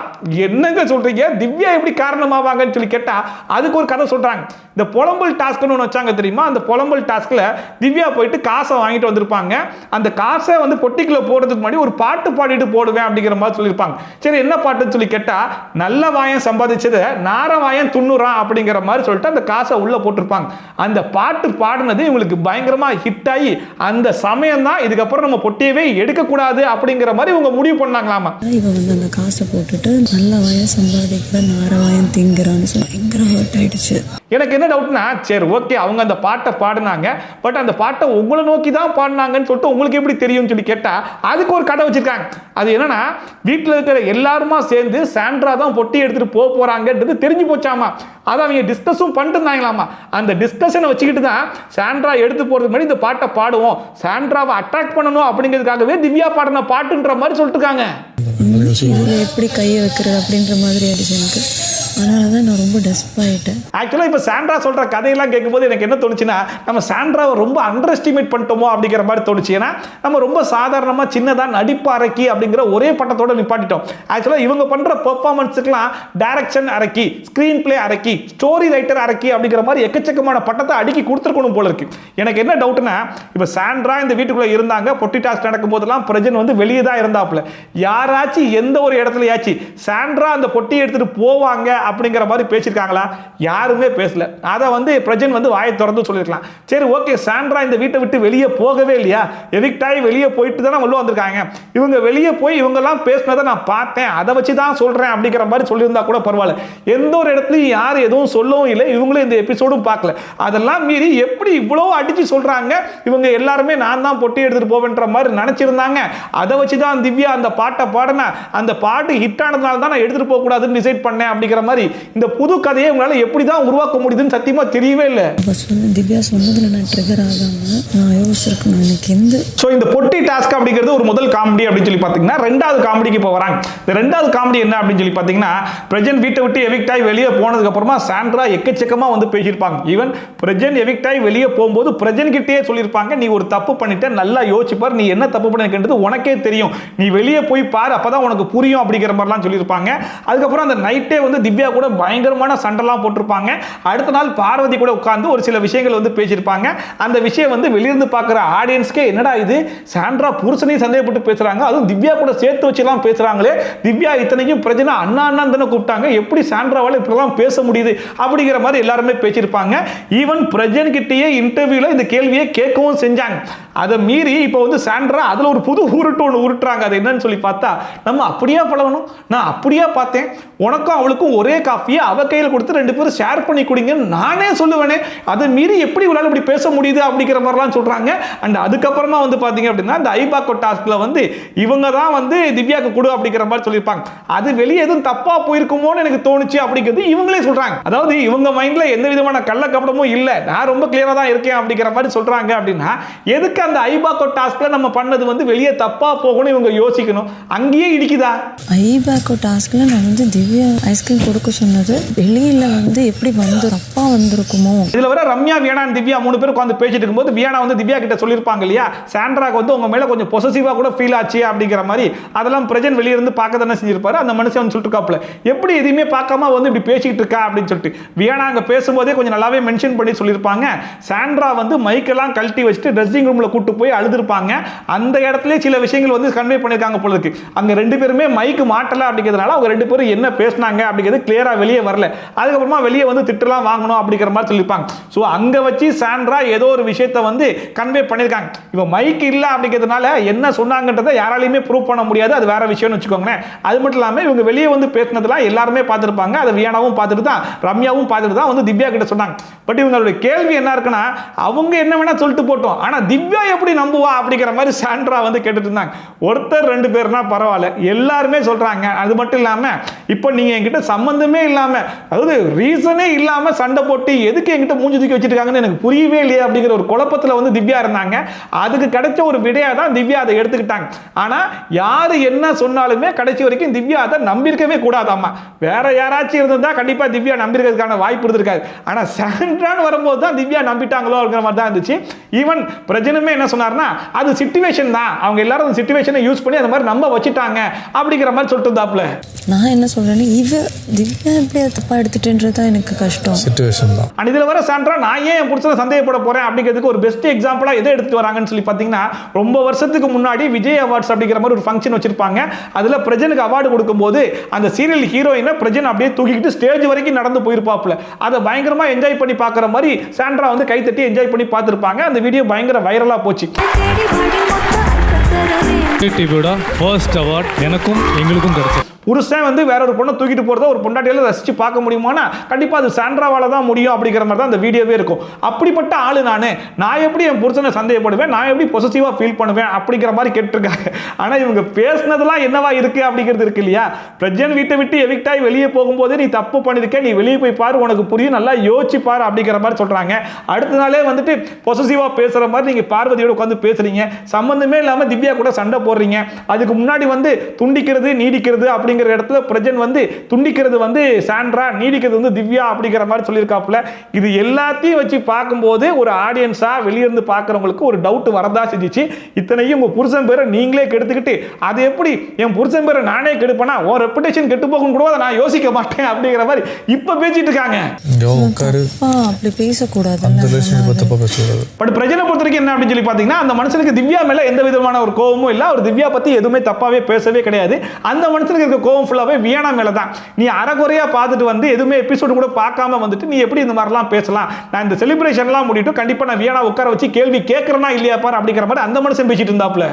Speaker 6: என்னங்க சொல்றீங்க, திவ்யா எப்படி காரணமாவாங்கன்னு சொல்லி கேட்டா அதுக்கு ஒரு கதை சொல்றாங்க. இந்த புலம்பல் டாஸ்க்னு ஒன்று வச்சாங்க தெரியுமா? அந்த புலம்பல் டாஸ்க்ல திவ்யா போயிட்டு காசை வாங்கிட்டு வந்திருப்பாங்க. அந்த காசை வந்து பொட்டிக்குள்ள போடுறதுக்கு முன்னாடி ஒரு பாட்டு பாடிட்டு போடுவேன் அப்படிங்கிற மாதிரி சொல்லியிருப்பாங்க. சரி என்ன பாட்டுன்னு சொல்லி கேட்டா நல்ல வாயன் சம்பாதிச்சதை நார வாயன் துண்ணுறான் அப்படிங்கிற மாதிரி சொல்லிட்டு அந்த காசை உள்ள போட்டிருப்பாங்க. அந்த பாட்டு பாடினது இவங்களுக்கு பயங்கரமா ஹிட் ஆகி அந்த சமயம் தான் இதுக்கப்புறம் நம்ம பொட்டியவே எடுக்கக்கூடாது அப்படிங்கிற மாதிரி இவங்க முடிவு பண்ணாங்களாமா.
Speaker 1: இவ வந்து அந்த காசை போட்டுட்டு நல்ல வாயம் சம்பாதிக்கிற நார வாயம் திங்கிறான்னு சொல்லி பயங்கர ஹர்ட் ஆயிடுச்சு.
Speaker 6: எனக்கு என்ன டவுட்னா, சரி ஓகே அவங்க அந்த பாட்டை பாடினாங்க, பட் அந்த பாட்டை உங்களை நோக்கி தான் பாடினாங்கன்னு சொல்லிட்டு உங்களுக்கு எப்படி தெரியும்னு சொல்லி கேட்டா அதுக்கு ஒரு கதை வச்சிருக்காங்க. அது என்னன்னா, வீட்டில் இருக்கிற எல்லாருமா சேர்ந்து சாண்ட்ரா தான் பொட்டி எடுத்துட்டு போறாங்கன்றது தெரிஞ்சு போச்சாமா. அதை அவங்க டிஸ்கஸும் பண்ணிட்டு இருந்தாங்களாமா. அந்த டிஸ்கஷனை வச்சுக்கிட்டு தான் சாண்ட்ரா எடுத்து போறதுக்கு முன்னாடி இந்த பாட்டை பாடுவோம், சாண்ட்ராவை அட்ராக்ட் பண்ணணும் அப்படிங்கிறதுக்காகவே திவ்யா பாடின பாட்டுன்ற மாதிரி சொல்லிட்டு இருக்காங்க.
Speaker 1: எப்படி கையை வைக்கிறது அப்படின்ற மாதிரி ஆயிடுச்சு எனக்கு. அதனால தான் நான் ரொம்ப டெஸ்ப் ஆகிட்டேன்.
Speaker 6: ஆக்சுவலாக இப்போ சாண்ட்ரா சொல்கிற கதையெல்லாம் கேட்கும்போது எனக்கு என்ன தோணுச்சுன்னா, நம்ம சாண்ட்ராவை ரொம்ப அண்டர் எஸ்டிமேட் பண்ணிட்டோமோ அப்படிங்கிற மாதிரி தோணுச்சு. ஏன்னா நம்ம ரொம்ப சாதாரணமாக சின்னதாக நடிப்பு அரக்கி அப்படிங்கிற ஒரே பட்டத்தோடு நிப்பாட்டிட்டோம். ஆக்சுவலாக இவங்க பண்ணுற பெர்ஃபார்மன்ஸுக்கெல்லாம் டைரக்ஷன் அரக்கி, ஸ்க்ரீன் பிளே அரக்கி, ஸ்டோரி ரைட்டர் அரக்கி அப்படிங்கிற மாதிரி எக்கச்சக்கமான பட்டத்தை அடுக்கி கொடுத்துருக்கணும் போல இருக்கு. எனக்கு என்ன டவுட்னா, இப்போ சாண்ட்ரா இந்த வீட்டுக்குள்ளே இருந்தாங்க, பொட்டி டாஸ்க் நடக்கும் போதெல்லாம் பிரஜன் வந்து வெளியே தான் இருந்தாப்புல. யாராச்சும் எந்த ஒரு இடத்துலயாச்சும் சாண்ட்ரா அந்த பொட்டி எடுத்துட்டு போவாங்க அப்படிங்கிற மாதிரி பேசியிருக்காங்களா? யாருமே பேசல. அதை வந்து பிரஜன் வந்து வாயை திறந்து சொல்லியிருக்கலாம். சரி ஓகே, சாண்ட்ரா இந்த வீட்டை விட்டு வெளியே போகவே இல்லையா, எவிக்ட் ஆகி வெளியே போயிட்டு தானே உள்ள வந்திருக்காங்க. இவங்க வெளியே போய் இவங்கெல்லாம் பேசினதை நான் பார்த்தேன், அதை வச்சு தான் சொல்றேன் அப்படிங்கிற மாதிரி சொல்லியிருந்தா கூட பரவாயில்ல. எந்த ஒரு இடத்துலையும் யாரும் எதுவும் சொல்லவும் இல்லை, இவங்களும் இந்த எபிசோடும் பார்க்கல. அதெல்லாம் மீறி எப்படி இவ்வளோ அடிச்சு சொல்றாங்க, இவங்க எல்லாருமே நான் தான் பொட்டி எடுத்துட்டு போவேன்ற மாதிரி நினைச்சிருந்தாங்க. அதை வச்சு தான் திவ்யா அந்த பாட்டை பாடினா, அந்த பாட்டு ஹிட் ஆனதுனால தான் நான் எடுத்துட்டு போக கூடாதுன்னு டிசைட் பண்ணேன் அப்படிங்கிற மாதிரி இந்த புது கதையை உங்களால எப்படி தான் உருவாக்க முடியுதுன்னு சத்தியமா தெரியவே இல்லை.
Speaker 1: திவ்யா சொன்னதுல நான் ட்ரிகர் ஆகாம நான் யோசிச்சிருக்கணும் எனக்கு எந்த.
Speaker 6: ஸோ இந்த பொட்டி டாஸ்க் அப்படிங்கிறது ஒரு முதல் காமெடி அப்படின்னு சொல்லி பார்த்தீங்கன்னா, ரெண்டாவது காமெடிக்கு இப்போ வராங்க. இந்த ரெண்டாவது காமெடி என்ன அப்படின்னு சொல்லி பார்த்தீங்கன்னா, பிரஜன் வீட்டை விட்டு எவிக்ட் ஆகி வெளியே போனதுக்கு அப்புறமா சாண்ட்ரா எக்கச்சக்கமா வந்து பேசியிருப்பாங்க. ஈவன் பிரஜன் எவிக்ட் ஆகி வெளியே போகும்போது பிரஜன் கிட்டே சொல்லியிருப்பாங்க, நீ ஒரு தப்பு பண்ணிட்ட, நல்லா யோசிப்பார், நீ என்ன தப்பு பண்ணிருக்கின்றது உனக்கே தெரியும், நீ வெளியே போய் பாரு, அப்பதான் உனக்கு புரியும் அப்படிங்கிற மாதிரிலாம் சொல்லியிருப்பாங்க. அதுக்கப்புறம் அந்த நைட்டே வந்து திவ்யா கூட பயங்கரமான சண்டைலாம் போட்டிருப்பாங்க. அடுத்த நாள் பார்வதி கூட உட்கார்ந்து ஒரு சில விஷயங்கள் வந்து பேசியிருப்பாங்க. அந்த விஷயம் வந்து வெளியிருந்து பார்க்குற ஆடியன்ஸ்க்கே என்னடா இது, சாண்ட்ரா புருஷனையும் சந்தேகப்பட்டு பேசுறாங்க, அதுவும் திவ்யா கூட சேர்த்து வச்சுலாம் பேசுறாங்களே, திவ்யா இத்தனைக்கும் பிரச்சனை அண்ணா அண்ணா தானே கூப்பிட்டாங்க, எப்படி சாண்ட்ராவால் இப்படிலாம் பேச முடியுது அப்படிங்கிற மாதிரி எல்லாருமே பேசியிருப்பாங்க. ஈவன் பிரஜன் கிட்டேயே இன்டர்வியூல இந்த கேள்வியை கேட்கவும் செஞ்சாங்க. அதை மீறி இப்போ வந்து சாண்ட்ரா அதில் ஒரு புது உருட்டு ஒன்று உருட்டுறாங்க. அது என்னன்னு சொல்லி பார்த்தா, நம்ம அப்படியா பழகணும், நான் அப்படியா பார்த்தேன், உனக்கும் அவளுக்கும் ஒரே காஃபியை அவ கையில் கொடுத்து 2 பேரும் ஷேர் பண்ணி குடிங்கன்னு நானே சொல்லுவேனே, அதை மீறி எப்படி இவளால் இப்படி பேச முடியுது அப்படிங்கிற மாதிரிலாம் சொல்றாங்க. அண்ட் அதுக்கப்புறமா வந்து பார்த்தீங்க அப்படின்னா, இந்த ஐபாக்கோ டாஸ்க்ல வந்து இவங்க தான் வந்து திவ்யாக்கு கொடு அப்படிங்கிற மாதிரி சொல்லியிருப்பாங்க. அது வெளியே எதுவும் தப்பா போயிருக்குமோன்னு எனக்கு தோணுச்சு அப்படிங்கிறது இவங்களே சொல்றாங்க. அதாவது இவங்க மைண்ட்ல எந்த விதமான கள்ள கபடமும் இல்லை, நான் ரொம்ப கிளியரா தான் இருக்கேன் அப்படிங்கிற மாதிரி சொல்றாங்க. அப்படின்னா எதுக்கு அந்த ஐபாக்கோ டாஸ்க்ல நம்ம பண்ணது வந்து வெளியே தப்பா போகணும் இவங்க யோசிக்கணும், அங்கேயே இடிக்குதா?
Speaker 1: ஐபாக்கோ டாஸ்க்ல நான் வந்து திவ்யா ஐஸ்கிரீம் கொடுக்க சொன்னது வெளியில வந்து எப்படி வந்து தப்பா வந்திருக்குமோ.
Speaker 6: இதுல வர ரம்யா, வியானா, திவ்யா 3 பேரும் உட்கார்ந்து பேசிட்டு இருக்கும்போது வியானா வந்து திவ்யா கிட்ட சொல்லியிருப்பாங்க இல்லையா, சாண்ட்ராக்கு வந்து உங்க மேல கொஞ்சம் பொசசிவா கூட ஃபீல் ஆச்சு அப்படிங்கிற மாதிரி. அதெல்லாம் பிரஜன் வெளியே இருந்து பார்க்க தானே செஞ்சிருப்பாரு. அந்த மனுஷன் வந்து சொல்லிட்டு இருக்காப்ல, எப்படி எதுவுமே பார்க்காம வந்து இப்படி பேசிக்கிட்டு இருக்கா அப்படின்னு சொல்லிட்டு. வியானா அங்க பேசும்போதே கொஞ்சம் நல்லாவே மென்ஷன் பண்ணி சொல்லியிருப்பாங்க. சாண்ட்ரா வந்து மைக்கெல்லாம் கழட்டி வச்சுட்டு ட்ரெஸ்ஸிங் ரூம்ல கூட்டு போய் அழுதுருப்பாங்க. அந்த இடத்துல சில விஷயங்கள் வந்து கன்வே பண்ணிருக்காங்க போல இருக்கு. அங்க 2 பேருமே மைக்கு மாட்டல அப்படிங்கிறதுனால அவங்க 2 பேரும் என்ன பேசினாங்க அப்படிங்கிறது கிளியரா வெளியே வரல. அதுக்கப்புறமா வெளியே வந்து திட்டலாம் வாங்கணும் அப்படிங்கிற மாதிரி சொல்லியிருப்பாங்க. ஸோ அங்க வச்சு சாண்ட்ரா ஏதோ ஒரு விஷயத்தை வந்து கன்வே பண்ணியிருக்காங்க. இப்போ மைக் இல்லை அப்படிங்கிறதுனால என்ன சொன்னாங்கன்றதை யாராலையுமே ப்ரூவ் பண்ண முடியாது, அது வேற விஷயம்னு வச்சுக்கோங்களேன். அது மட்டும் இல்லாமல் இவங்க வெளியே வந்து பேசினதெல்லாம் எல்லாருமே பார்த்துருப்பாங்க. அதை வியானாவும் பார்த்துட்டு தான், ரம்யாவும் பார்த்துட்டு தான் வந்து திவ்யா கிட்ட சொன்னாங்க. பட் இவங்களுடைய கேள்வி என்ன இருக்குன்னா, அவங்க என்ன வேணா சொல்லிட்டு போட்டோம், ஆனா திவ்யா எப்படி நம்புவா அப்படிங்கிற மாதிரி சாண்ட்ரா வந்து கேட்டுட்டு இருந்தாங்க. ஒருத்தர் 2 பேர்னா பரவாயில்ல, எல்லாருமே சொல்றாங்க. அது மட்டும் இல்லாம இப்போ நீங்க என்கிட்ட சம்பந்தமே இல்லாம, அதாவது ரீசனே இல்லாம சண்டை போட்டு எதுக்கு என்கிட்ட மூஞ்சி தூக்கி வச்சிருக்காங்கன்னு எனக்கு புரியவே இல்லையே அப்படிங்கிற ஒரு குழப்பத்தில் வந்து திவ்யா இருந்தாங்க. அதுக்கு கிடைச்ச ஒரு விடையா தான் திவ்யா அதை எடுத்துக்கிட்டாங்க. ஆனா யாரு என்ன சொன்னாலுமே கடைசி வரைக்கும் திவ்யா அதை நம்பியிருக்கவே கூடாதாமா. வேற யாராச்சும் இருந்தா கண்டிப்பா திவ்யா நம்பியிருக்கிறதுக்கான வாய்ப்பு இருந்திருக்காது. ஆனா சாண்ட்ரான்னு வரும்போது தான் திவ்யா நம்பிட்டாங்களோ அப்படிங்கிற மாதிரி தான் இருந்துச்சு. ஈவன் பிரஜனுமே என்ன சொன்னார்னா அது சிச்சுவேஷன் தான், அவங்க எல்லாரும் அந்த சிச்சுவேஷனை யூஸ் பண்ணி அந்த மாதிரி நம்ப வச்சுட்டாங்க அப்படிங்கிற மாதிரி சொல்லிட்டு இருந்தாப்ல.
Speaker 1: நான் என்ன சொல்றேன்னு திவ்யா எப்படி அதை தப்பா எடுத்துட்டுன்றது தான் எனக்கு கஷ்டம்.
Speaker 4: சிச்சுவேஷன் தான்.
Speaker 6: அண்ட் இதுல வர சாண்ட்ரா நான் ஏன் என் புருஷனை சந்தேகப்பட போறேன் அப்படிங்கிறதுக்கு ஒரு பெஸ்ட் எக்ஸாம்பிளா எதை எடுத்துட்டு வராங்கன்னு சொல்லி பாத்தீங்கன்னா, ரொம்ப வருஷத்துக்கு முன்னாடி விஜய் அவார்ட்ஸ் அப்படிங்கிற மாதிரி ஒரு ஃபங்க்ஷன் வச்சிருப்பாங்க. அதுல பிரஜனுக்கு அவார்டு கொடுக்கும்போது அந்த சீரியல் ஹீரோயினை பிரஜன் அப்படியே தூக்கிட்டு ஸ்டேஜ் வரைக்கும் நடந்து போயிருப்பாப்ல. அதை பயங்கரமா என்ஜாய் பண்ணி பார்க்குற மாதிரி சாண்ட்ரா வந்து கைத்தட்டி என்ஜாய் பண்ணி பார்த்துருப்பாங்க. அந்த வீடியோ பயங்கர வைரலா போச்சு.
Speaker 11: டிவியோட ஃபர்ஸ்ட் அவார்ட் எனக்கும் எங்களுக்கும் கிடைச்சது.
Speaker 6: புருஷன் வந்து வேற ஒரு பொண்ணை தூக்கிட்டு போகிறத ஒரு பொண்டாட்டியால ரசிச்சு பார்க்க முடியுமானா கண்டிப்பாக அது சாண்ட்ராவால தான் முடியும் அப்படிங்கிற மாதிரி தான் அந்த வீடியோவே இருக்கும். அப்படிப்பட்ட ஆளு நான் எப்படி என் புருஷனை சந்தேகப்படுவேன், நான் எப்படி பொசசிவாக ஃபீல் பண்ணுவேன் அப்படிங்கிற மாதிரி கேட்டிருக்காங்க. ஆனால் இவங்க பேசினதெல்லாம் என்னவா இருக்கு அப்படிங்கிறது இருக்கு இல்லையா. பிரஜன் வீட்டை விட்டு எவிக்ட் ஆகி வெளியே போகும்போது நீ தப்பு பண்ணிருக்க, நீ வெளியே போய் பாரு, உனக்கு புரியும், நல்லா யோசிச்சு பாரு அப்படிங்கிற மாதிரி சொல்றாங்க. அடுத்த நாளே வந்துட்டு பொசசிவாக பேசுற மாதிரி நீங்க பார்வதியோட உட்காந்து பேசுறீங்க, சம்பந்தமே இல்லாமல் திவ்யா கூட சண்டை போடுறீங்க. அதுக்கு முன்னாடி வந்து துண்டிக்கிறது நீடிக்கிறது அப்படிங்கிற இடத்துல பிரஜன் வந்து துண்டிக்கிறது வந்து சாண்ட்ரா, நீடிக்கிறது வந்து திவ்யா அப்படிங்கிற மாதிரி சொல்லியிருக்காப்புல. இது எல்லாத்தையும் வச்சு பார்க்கும்போது ஒரு ஆடியன்ஸா வெளியிருந்து பார்க்குறவங்களுக்கு ஒரு டவுட் வரதா செஞ்சிச்சு. இத்தனையும் உங்க புருஷன் பேரை நீங்களே கெடுத்துக்கிட்டு அது எப்படி என் புருஷன் பேரை நானே கெடுப்பேனா, உன் ரெப்புடேஷன் கெட்டு போகும் கூட நான் யோசிக்க மாட்டேன் அப்படிங்கிற மாதிரி இப்ப பேசிட்டு இருக்காங்க.
Speaker 1: அப்படி பேசக்கூடாது.
Speaker 6: பட் பிரஜனை பொறுத்த வரைக்கும் என்ன அப்படின்னு சொல்லி பார்த்தீங்கன்னா, அந்த மனுஷனுக்கு திவ்யா மேல எந்த விதமான ஒரு கோபமும் இல்லை. ஒரு திவ்யா பத்தி எதுவுமே தப்பாவே பேசவே கிடையாது. அந்த மனுஷனுக்கு இருக்க கோவம் ஃபுல்லாவே வியானா மேல தான். நீ அரைகுறையா பார்த்துட்டு வந்து எதுவுமே எபிசோடு கூட பார்க்காம வந்துட்டு நீ எப்படி இந்த மாதிரிலாம் பேசலாம், நான் இந்த செலிப்ரேஷன்லாம் முடிட்டு கண்டிப்பா நான் வியானா உட்கார வச்சு கேள்வி கேட்கறனா இல்லையா பாரு அப்படிங்கிற மாதிரி அந்த மனுஷன் பேசிட்டு இருந்தாப்ல.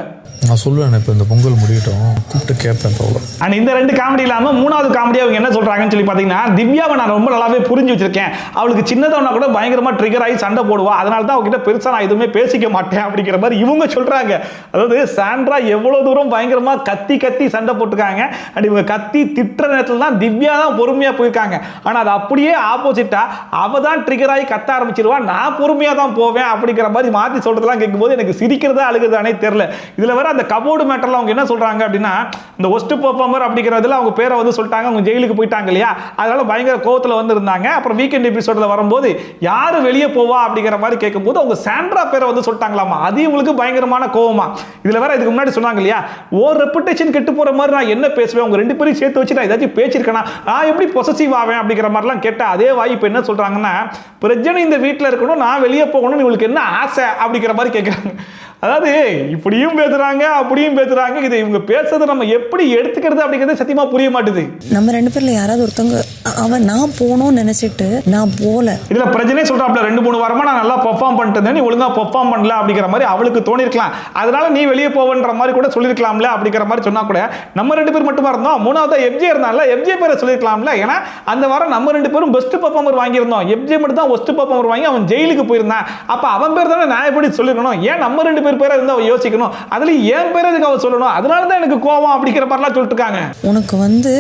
Speaker 4: நான் சொல்லுவேன் இப்போ இந்த பொங்கல் முடியட்டும் கூப்பிட்டு கேட்பேன் போல.
Speaker 6: அண்ட் இந்த ரெண்டு காமெடி இல்லாமல் மூணாவது காமெடி அவங்க என்ன சொல்றாங்கன்னு சொல்லி பார்த்தீங்கன்னா, திவ்யாவை நான் ரொம்ப நல்லாவே புரிஞ்சு வச்சிருக்கேன், அவளுக்கு சின்னதவனா கூட பயங்கரமா ட்ரிகர் ஆகி சண்டை போடுவா, அதனால தான் அவகிட்ட பெருசா நான் எதுவுமே பேசிக்க மாட்டேன் அப்படிங்கிற மாதிரி இவங்க சொல்றாங்க. அதாவது சாண்ட்ரா எவ்வளவு தூரம் பயங்கரமா கத்தி கத்தி சண்டை போட்டுருக்காங்க. அண்ட் இவங்க கத்தி திட்டுற நேரத்தில் தான் திவ்யா தான் பொறுமையா போயிருக்காங்க. ஆனா அது அப்படியே ஆப்போசிட்டா அவ தான் ட்ரிகர் ஆகி கத்த ஆரம்பிச்சிருவா, நான் பொறுமையா தான் போவேன் அப்படிங்கிற மாதிரி மாற்றி சொல்றதெல்லாம் கேட்கும்போது எனக்கு சிரிக்கிறதா அழுகிறதானே தெரியல. இதுல வர அந்த கபோர்டு மேட்டர்ல அவங்க என்ன சொல்றாங்க அப்படின்னா, இந்த ஒஸ்ட் பெர்ஃபார்மர் அப்படிங்கிறதுல அவங்க பேரை வந்து சொல்லிட்டாங்க, அவங்க ஜெயிலுக்கு போயிட்டாங்க இல்லையா, அதனால பயங்கர கோவத்தில் வந்து இருந்தாங்க. அப்புறம் வீக்கெண்ட் எபிசோட்ல வரும்போது யாரு வெளியே போவா அப்படிங்கிற மாதிரி கேட்கும்போது அவங்க சாண்ட்ரா பேரை வந்து சொல்லிட்டாங்களாமா. அது இவங்களுக்கு பயங்கரமான கோவமா. இதுல வேற இதுக்கு முன்னாடி சொன்னாங்க இல்லையா, ஓ ரெப்புடேஷன் கெட்டு போற மாதிரி நான் என்ன பேசுவேன், உங்க ரெண்டு பேரும் சேர்த்து வச்சு நான் ஏதாச்சும் பேசியிருக்கேனா, நான் எப்படி பொசசிவ் ஆவேன் அப்படிங்கிற மாதிரிலாம் கேட்ட அதே வாய்ப்பு என்ன சொல்றாங்கன்னா, பிரஜனை இந்த வீட்டில் இருக்கணும், நான் வெளியே போகணும்னு உங்களுக்கு என்ன ஆசை அப்படிங்கிற மாதிரி கேட்குறாங்க. அதாவது இப்படியும் பேசுறாங்க அப்படியும் பேசுறாங்க. இதை இவங்க பேசுறதை நம்ம எப்படி எடுத்துக்கிறது அப்படிங்கிறது சத்தியமா புரிய மாட்டுது.
Speaker 1: நம்ம ரெண்டு பேர்ல யாராவது ஒருத்தவங்க அவன் நான் போகணும்னு நினைச்சிட்டு நான் போல.
Speaker 6: இதுல பிரச்சனை சொல்றாப்ல, 2-3 வாரமா நான் நல்லா பெர்ஃபார்ம் பண்ணிட்டு நீ ஒழுங்கா பெர்ஃபார்ம் பண்ணல அப்படிங்கிற மாதிரி அவளுக்கு தோணிருக்கலாம். அதனால நீ வெளியே போவன்ற மாதிரி கூட சொல்லிருக்கலாம்ல அப்படிங்கிற மாதிரி சொன்னா கூட நம்ம ரெண்டு பேர் மட்டுமா இருந்தோம், மூணாவது எஃப்ஜே இருந்தால எஃப்ஜே பேரை சொல்லிருக்கலாம்ல. ஏன்னா அந்த வாரம் நம்ம ரெண்டு பேரும் பெஸ்ட் பெர்ஃபார்மர் வாங்கியிருந்தோம், எஃப்ஜே மட்டும் தான் ஒஸ்ட் பெர்ஃபார்மர் வாங்கி அவன் ஜெயிலுக்கு போயிருந்தான். அப்ப அவன் பேர் தானே நான் எப்படி சொல்லிருக்கணும், ஏன் நம்ம ரெண்டு பேர் பேரை இருந்தா அவ யோசிக்கணும், அதுல ஏன் பேரை எதுக்கு அவ சொல்லணும், அதனால தான் எனக்கு கோவம் அப்படிங்கிற மாதிரிலாம் சொல்லிட்டு இருக்காங்க.
Speaker 1: உனக்கு வந்து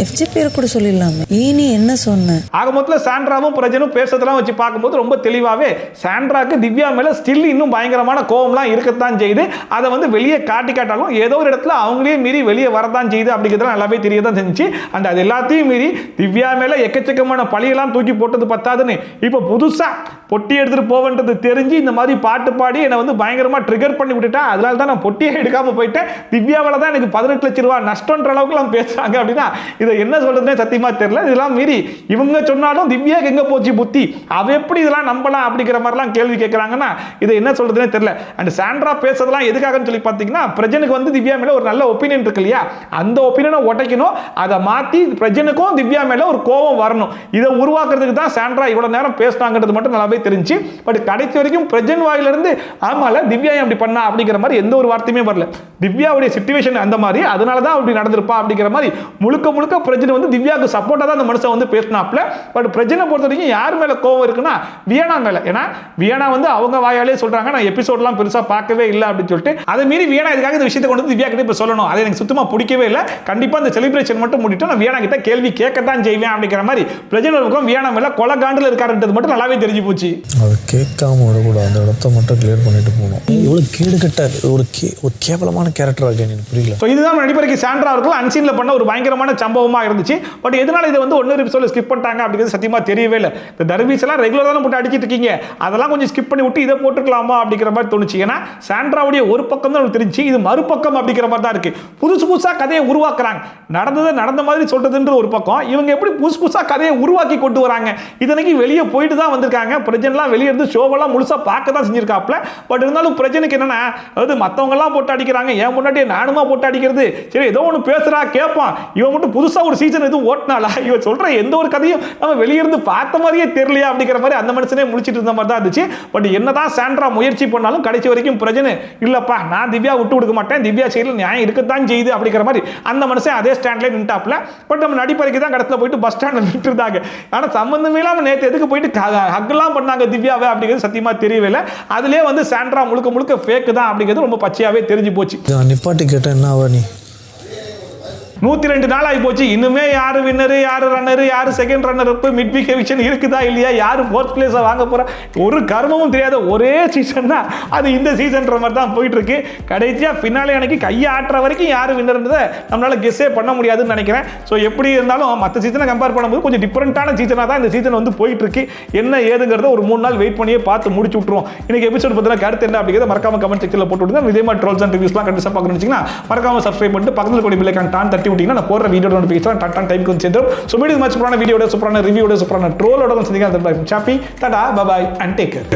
Speaker 1: எஃப்ஜே பேரை கூட சொல்லிடலாமே, நீ என்ன சொன்ன.
Speaker 6: ஆக மொத்தத்தில் சாண்ட்ராவும் பிரஜனும் பேசுறதெல்லாம் வச்சு பார்க்கும்போது ரொம்ப தெளிவாகவே சாண்ட்ராக்கு திவ்யா மேல ஸ்டில் இன்னும் பயங்கரமான கோவம்லாம் இருக்கத்தான் செய்யுது. அதை வந்து வெளியே காட்டாலும் ஏதோ ஒரு இடத்துல அவங்களே மீறி வெளியே வரதான் செய்யுது அப்படிங்கிறது நல்லாவே தெரியதான் செஞ்சு. அண்ட் அது எல்லாத்தையும் மீறி திவ்யா மேல எக்கச்சக்கமான பழியெல்லாம் தூக்கி போட்டது பத்தாதுன்னு இப்போ புதுசா பொட்டி எடுத்துட்டு போவன்றது தெரிஞ்சு இந்த மாதிரி பாட்டு பாடி என்னை வந்து பயங்கரமா ட்ரிகர் பண்ணி விட்டுட்டா, அதனால தான் நான் பொட்டியை எடுக்காம போயிட்டேன், திவ்யாவால தான் எனக்கு 18 லட்சம் ரூபாய் நஷ்டன்ற அளவுக்கு பேசுறாங்க அப்படின்னா இதை என்ன சொல்றதுனே சத்தியமா தெரியல. இதெல்லாம் மீறி இவங்க சொன்னாலும் திவ்யாக்கு எங்க போச்சு புத்தி, அவ எப்படி இதெல்லாம் நம்பலாம் அப்படிங்கிற மாதிரிலாம் கேள்வி கேட்கறாங்கன்னா இதை என்ன சொல்றதுனே தெரியல. அண்ட் சாண்ட்ரா பேசுறதெல்லாம் எதுக்காகன்னு சொல்லி பார்த்தீங்கன்னா, பிரஜனுக்கு வந்து திவ்யா மேல ஒரு நல்ல ஒப்பீனியன் இருக்கு இல்லையா, அந்த ஒப்பீனியனை உடைக்கணும், அதை மாத்தி பிரஜனுக்கும் திவ்யா மேல ஒரு கோபம் வரணும், இதை உருவாக்குறதுக்கு தான் சாண்ட்ரா இவ்வளவு நேரம் பேசினாங்கிறது மட்டும் நல்லாவே தெரிஞ்சு. பட் கடைசி வரைக்கும் பிரஜன் வாயிலிருந்து ஆமால திவ்யா அப்படி பண்ணா அப்படிங்கிற மாதிரி எந்த ஒரு வார்த்தையுமே வரல. திவ்யாவுடைய சிச்சுவேஷன் அந்த மாதிரி, அதனால தான் அப்படி நடந்திருப்பா அப்படிங்கிற மாதிரி முழுக்க முழுக்க பிரஜன் வந்து திவ்யாவுக்கு சப்போர்ட்டா தான் அந்த மனுஷன் வந்து பேசினாப்ல. பட் பிரஜனை பொறுத்த வரைக்கும் யார் மேல கோவம் இருக்குன்னா வியானா மேல. ஏன்னா வியானா வந்து அவங்க வாயாலே சொல்றாங்க நான் எபிசோட்லாம் பெருசா பார்க்கவே இல்லை அப்படின்னு சொல்லிட்டு, அதை மீறி வியானா இதுக்காக இந்த விஷயத்தை கொண்டு வந்து திவ்யா கிட்ட இப்ப சொல்லணும், அது எனக்கு சுத்தமா பிடிக்கவே இல்லை, கண்டிப்பா இந்த செலிப்ரேஷன் மட்டும் முடிட்டு நான் வியானா கிட்ட கேள்வி கேட்கத்தான் செய்வேன் அப்படிங்கிற மாதிரி பிரஜன் இருக்கும் வியானா மேல கொலை காண்டில் இருக்காருன்றது மட்டும் நல்லாவே தெரிஞ்சு போச்சு.
Speaker 4: அதை கேட்காம விடக்கூடாது, அந்த இடத்த மட்டும் கிளியர் பண்ணிட்டு போகணும். இவ்வளவு கேடுகட்ட ஒரு கேவலமான கேரக்டர் ஆகிய எனக்கு புரியல.
Speaker 6: இதுதான் நடிப்பருக்கு சாண்ட்ரா அவர்கள் அன்சீன்ல பண்ண ஒரு பயங்கரமான சம்பவமா இருந்துச்சு. பட் எதனால இதை வந்து ஒன்னொரு எபிசோட ஸ்கிப் பண்ணிட்டாங்க அப்படிங்கிறது சத்தியமா தெரியவே இல்லை. இந்த தர்பீஸ் எல்லாம் ரெகுலரா தான் போட்டு அடிச்சிட்டு இருக்கீங்க, அதெல்லாம் கொஞ்சம் ஸ்கிப் பண்ணி விட்டு இதை போட்டுக்கலாமா அப்படிங்கிற மாதிரி தோணுச்சு. ஏன்னா சாண்ட்ராவுடைய ஒரு பக்கம் தான் தெரிஞ்சு, இது மறுபக்கம் அப்படிங்கிற மாதிரி தான் இருக்கு. புதுசு புதுசா கதையை உருவாக்குறாங்க. நடந்ததை நடந்த மாதிரி சொல்றதுன்ற ஒரு பக்கம், இவங்க எப்படி புதுசு புதுசா கதையை உருவாக்கி கொண்டு வராங்க. இதனைக்கு வெளியே போயிட்டு தான் வந்திருக்காங்க. பிரஜன்லாம் வெளியே இருந்து ஷோவெல்லாம் முழுசா பார்க்க தான் செஞ்சிருக்காப்ல. பட் இருந்தாலும் பிரச்சனைக்கு என்னன்னா, அதாவது மற்றவங்க எல்லாம் போட்டு அடிக்கிறாங்க, ஏன் முன்னாடியே நானுமா போட்டு அடிக்கிறது, சரி ஏதோ ஒன்று பேசுறா கேட்பான், இவன் மட்டும் புதுசா ஒரு சீசன் எதுவும் ஓட்டினாலா, இவன் சொல்ற எந்த ஒரு கதையும் நம்ம வெளியிருந்து பார்த்த மாதிரியே தெரியலையா அப்படிங்கிற மாதிரி அந்த மனுஷனே முடிச்சிட்டு இருந்த மாதிரி தான் இருந்துச்சு. பட் என்னதான் சாண்ட்ரா முயற்சி பண்ணாலும் கடைசி வரைக்கும் பிரச்சனை இல்லப்பா, நான் திவ்யா விட்டு கொடுக்க மாட்டேன், திவ்யா சைடில் நியாயம் இருக்கத்தான் செய்யுது அப்படிங்கிற மாதிரி அந்த மனுஷன் அதே ஸ்டாண்ட்ல நின்ட்டாப்ல. பட் நம்ம நடிப்பறைக்கு தான் கடத்துல போயிட்டு பஸ் ஸ்டாண்ட்ல நின்று இருந்தாங்க. ஆனா சம்பந்தமே இல்லாம நேற்று எதுக்கு போயிட்டு ஹக்லாம் பண்ணாங்க திவ்யாவை அப்படிங்கிறது சத்தியமா தெரியவே இல்லை. அதுலேயே வந்து சாண்ட்ரா முழுக்க முழுக்க ஃபேக்கு தான் அப்படிங்கிறது ரொம்ப பச்சையாவே தெரிஞ்சு போச்சு.
Speaker 4: நிப்பாட்டி கேட்டேன், என்ன ஆவா நீ?
Speaker 6: 102 நாள் ஆகி போச்சு. இன்னுமே யாரு வின்னரு, யாரு ரன்னரு, யாரு second runner up, mid week eviction இருக்குதா இல்லையா, யாரு ஃபோர்த் பிளேஸை வாங்க போறா, ஒரு கர்மமும் தெரியாத ஒரே சீசன் தான் அது. இந்த சீசன்ற மாதிரி தான் போயிட்டு இருக்கு. கடைசியா ஃபினாலே அன்னைக்கு கையை ஆட்டுற வரைக்கும் யாரு வின்னர்ன்றதை நம்மளால கெஸ்ஸே பண்ண முடியாதுன்னு நினைக்கிறேன். ஸோ எப்படி இருந்தாலும் மற்ற சீசனை கம்பேர் பண்ணும்போது கொஞ்சம் டிஃப்ரெண்டான சீசனாக தான் இந்த சீசன் வந்து போயிட்டு இருக்கு. என்ன ஏதுங்கிறத ஒரு 3 நாள் வெயிட் பண்ணியே பார்த்து முடிச்சு விட்டுருவோம். இன்னைக்கு எபிசோட் பத்தின கருத்து என்ன அப்படிங்கிறத மறக்காம கமெண்ட் செக்ஷன்ல போட்டு விடுங்க. இதே மாதிரி ட்ரோல்ஸ் அண்ட் ரிவ்யூஸ்லாம் கண்டிப்பாக பார்க்கணும்னு வச்சிங்கன்னா மறக்காம சப்ஸ்கிரைப் பண்ணிட்டு பக்கத்தில் கூடிய பெல் ஐகான் டான் தட்டி விட்டீங்கன்னா நான் போடுற வீடியோ நோட்டிஃபிகேஷன் டான் டைமுக்கு வந்து சேர்ந்துடும். ஸோ மீடியம் மாதிரி சூப்பரான வீடியோட, சூப்பரான ரிவ்யூட, சூப்பரான ட்ரோலோட வந்து சந்திக்கலாம். சாப்பி டாடா பாய் அண்ட் டேக் கேர்.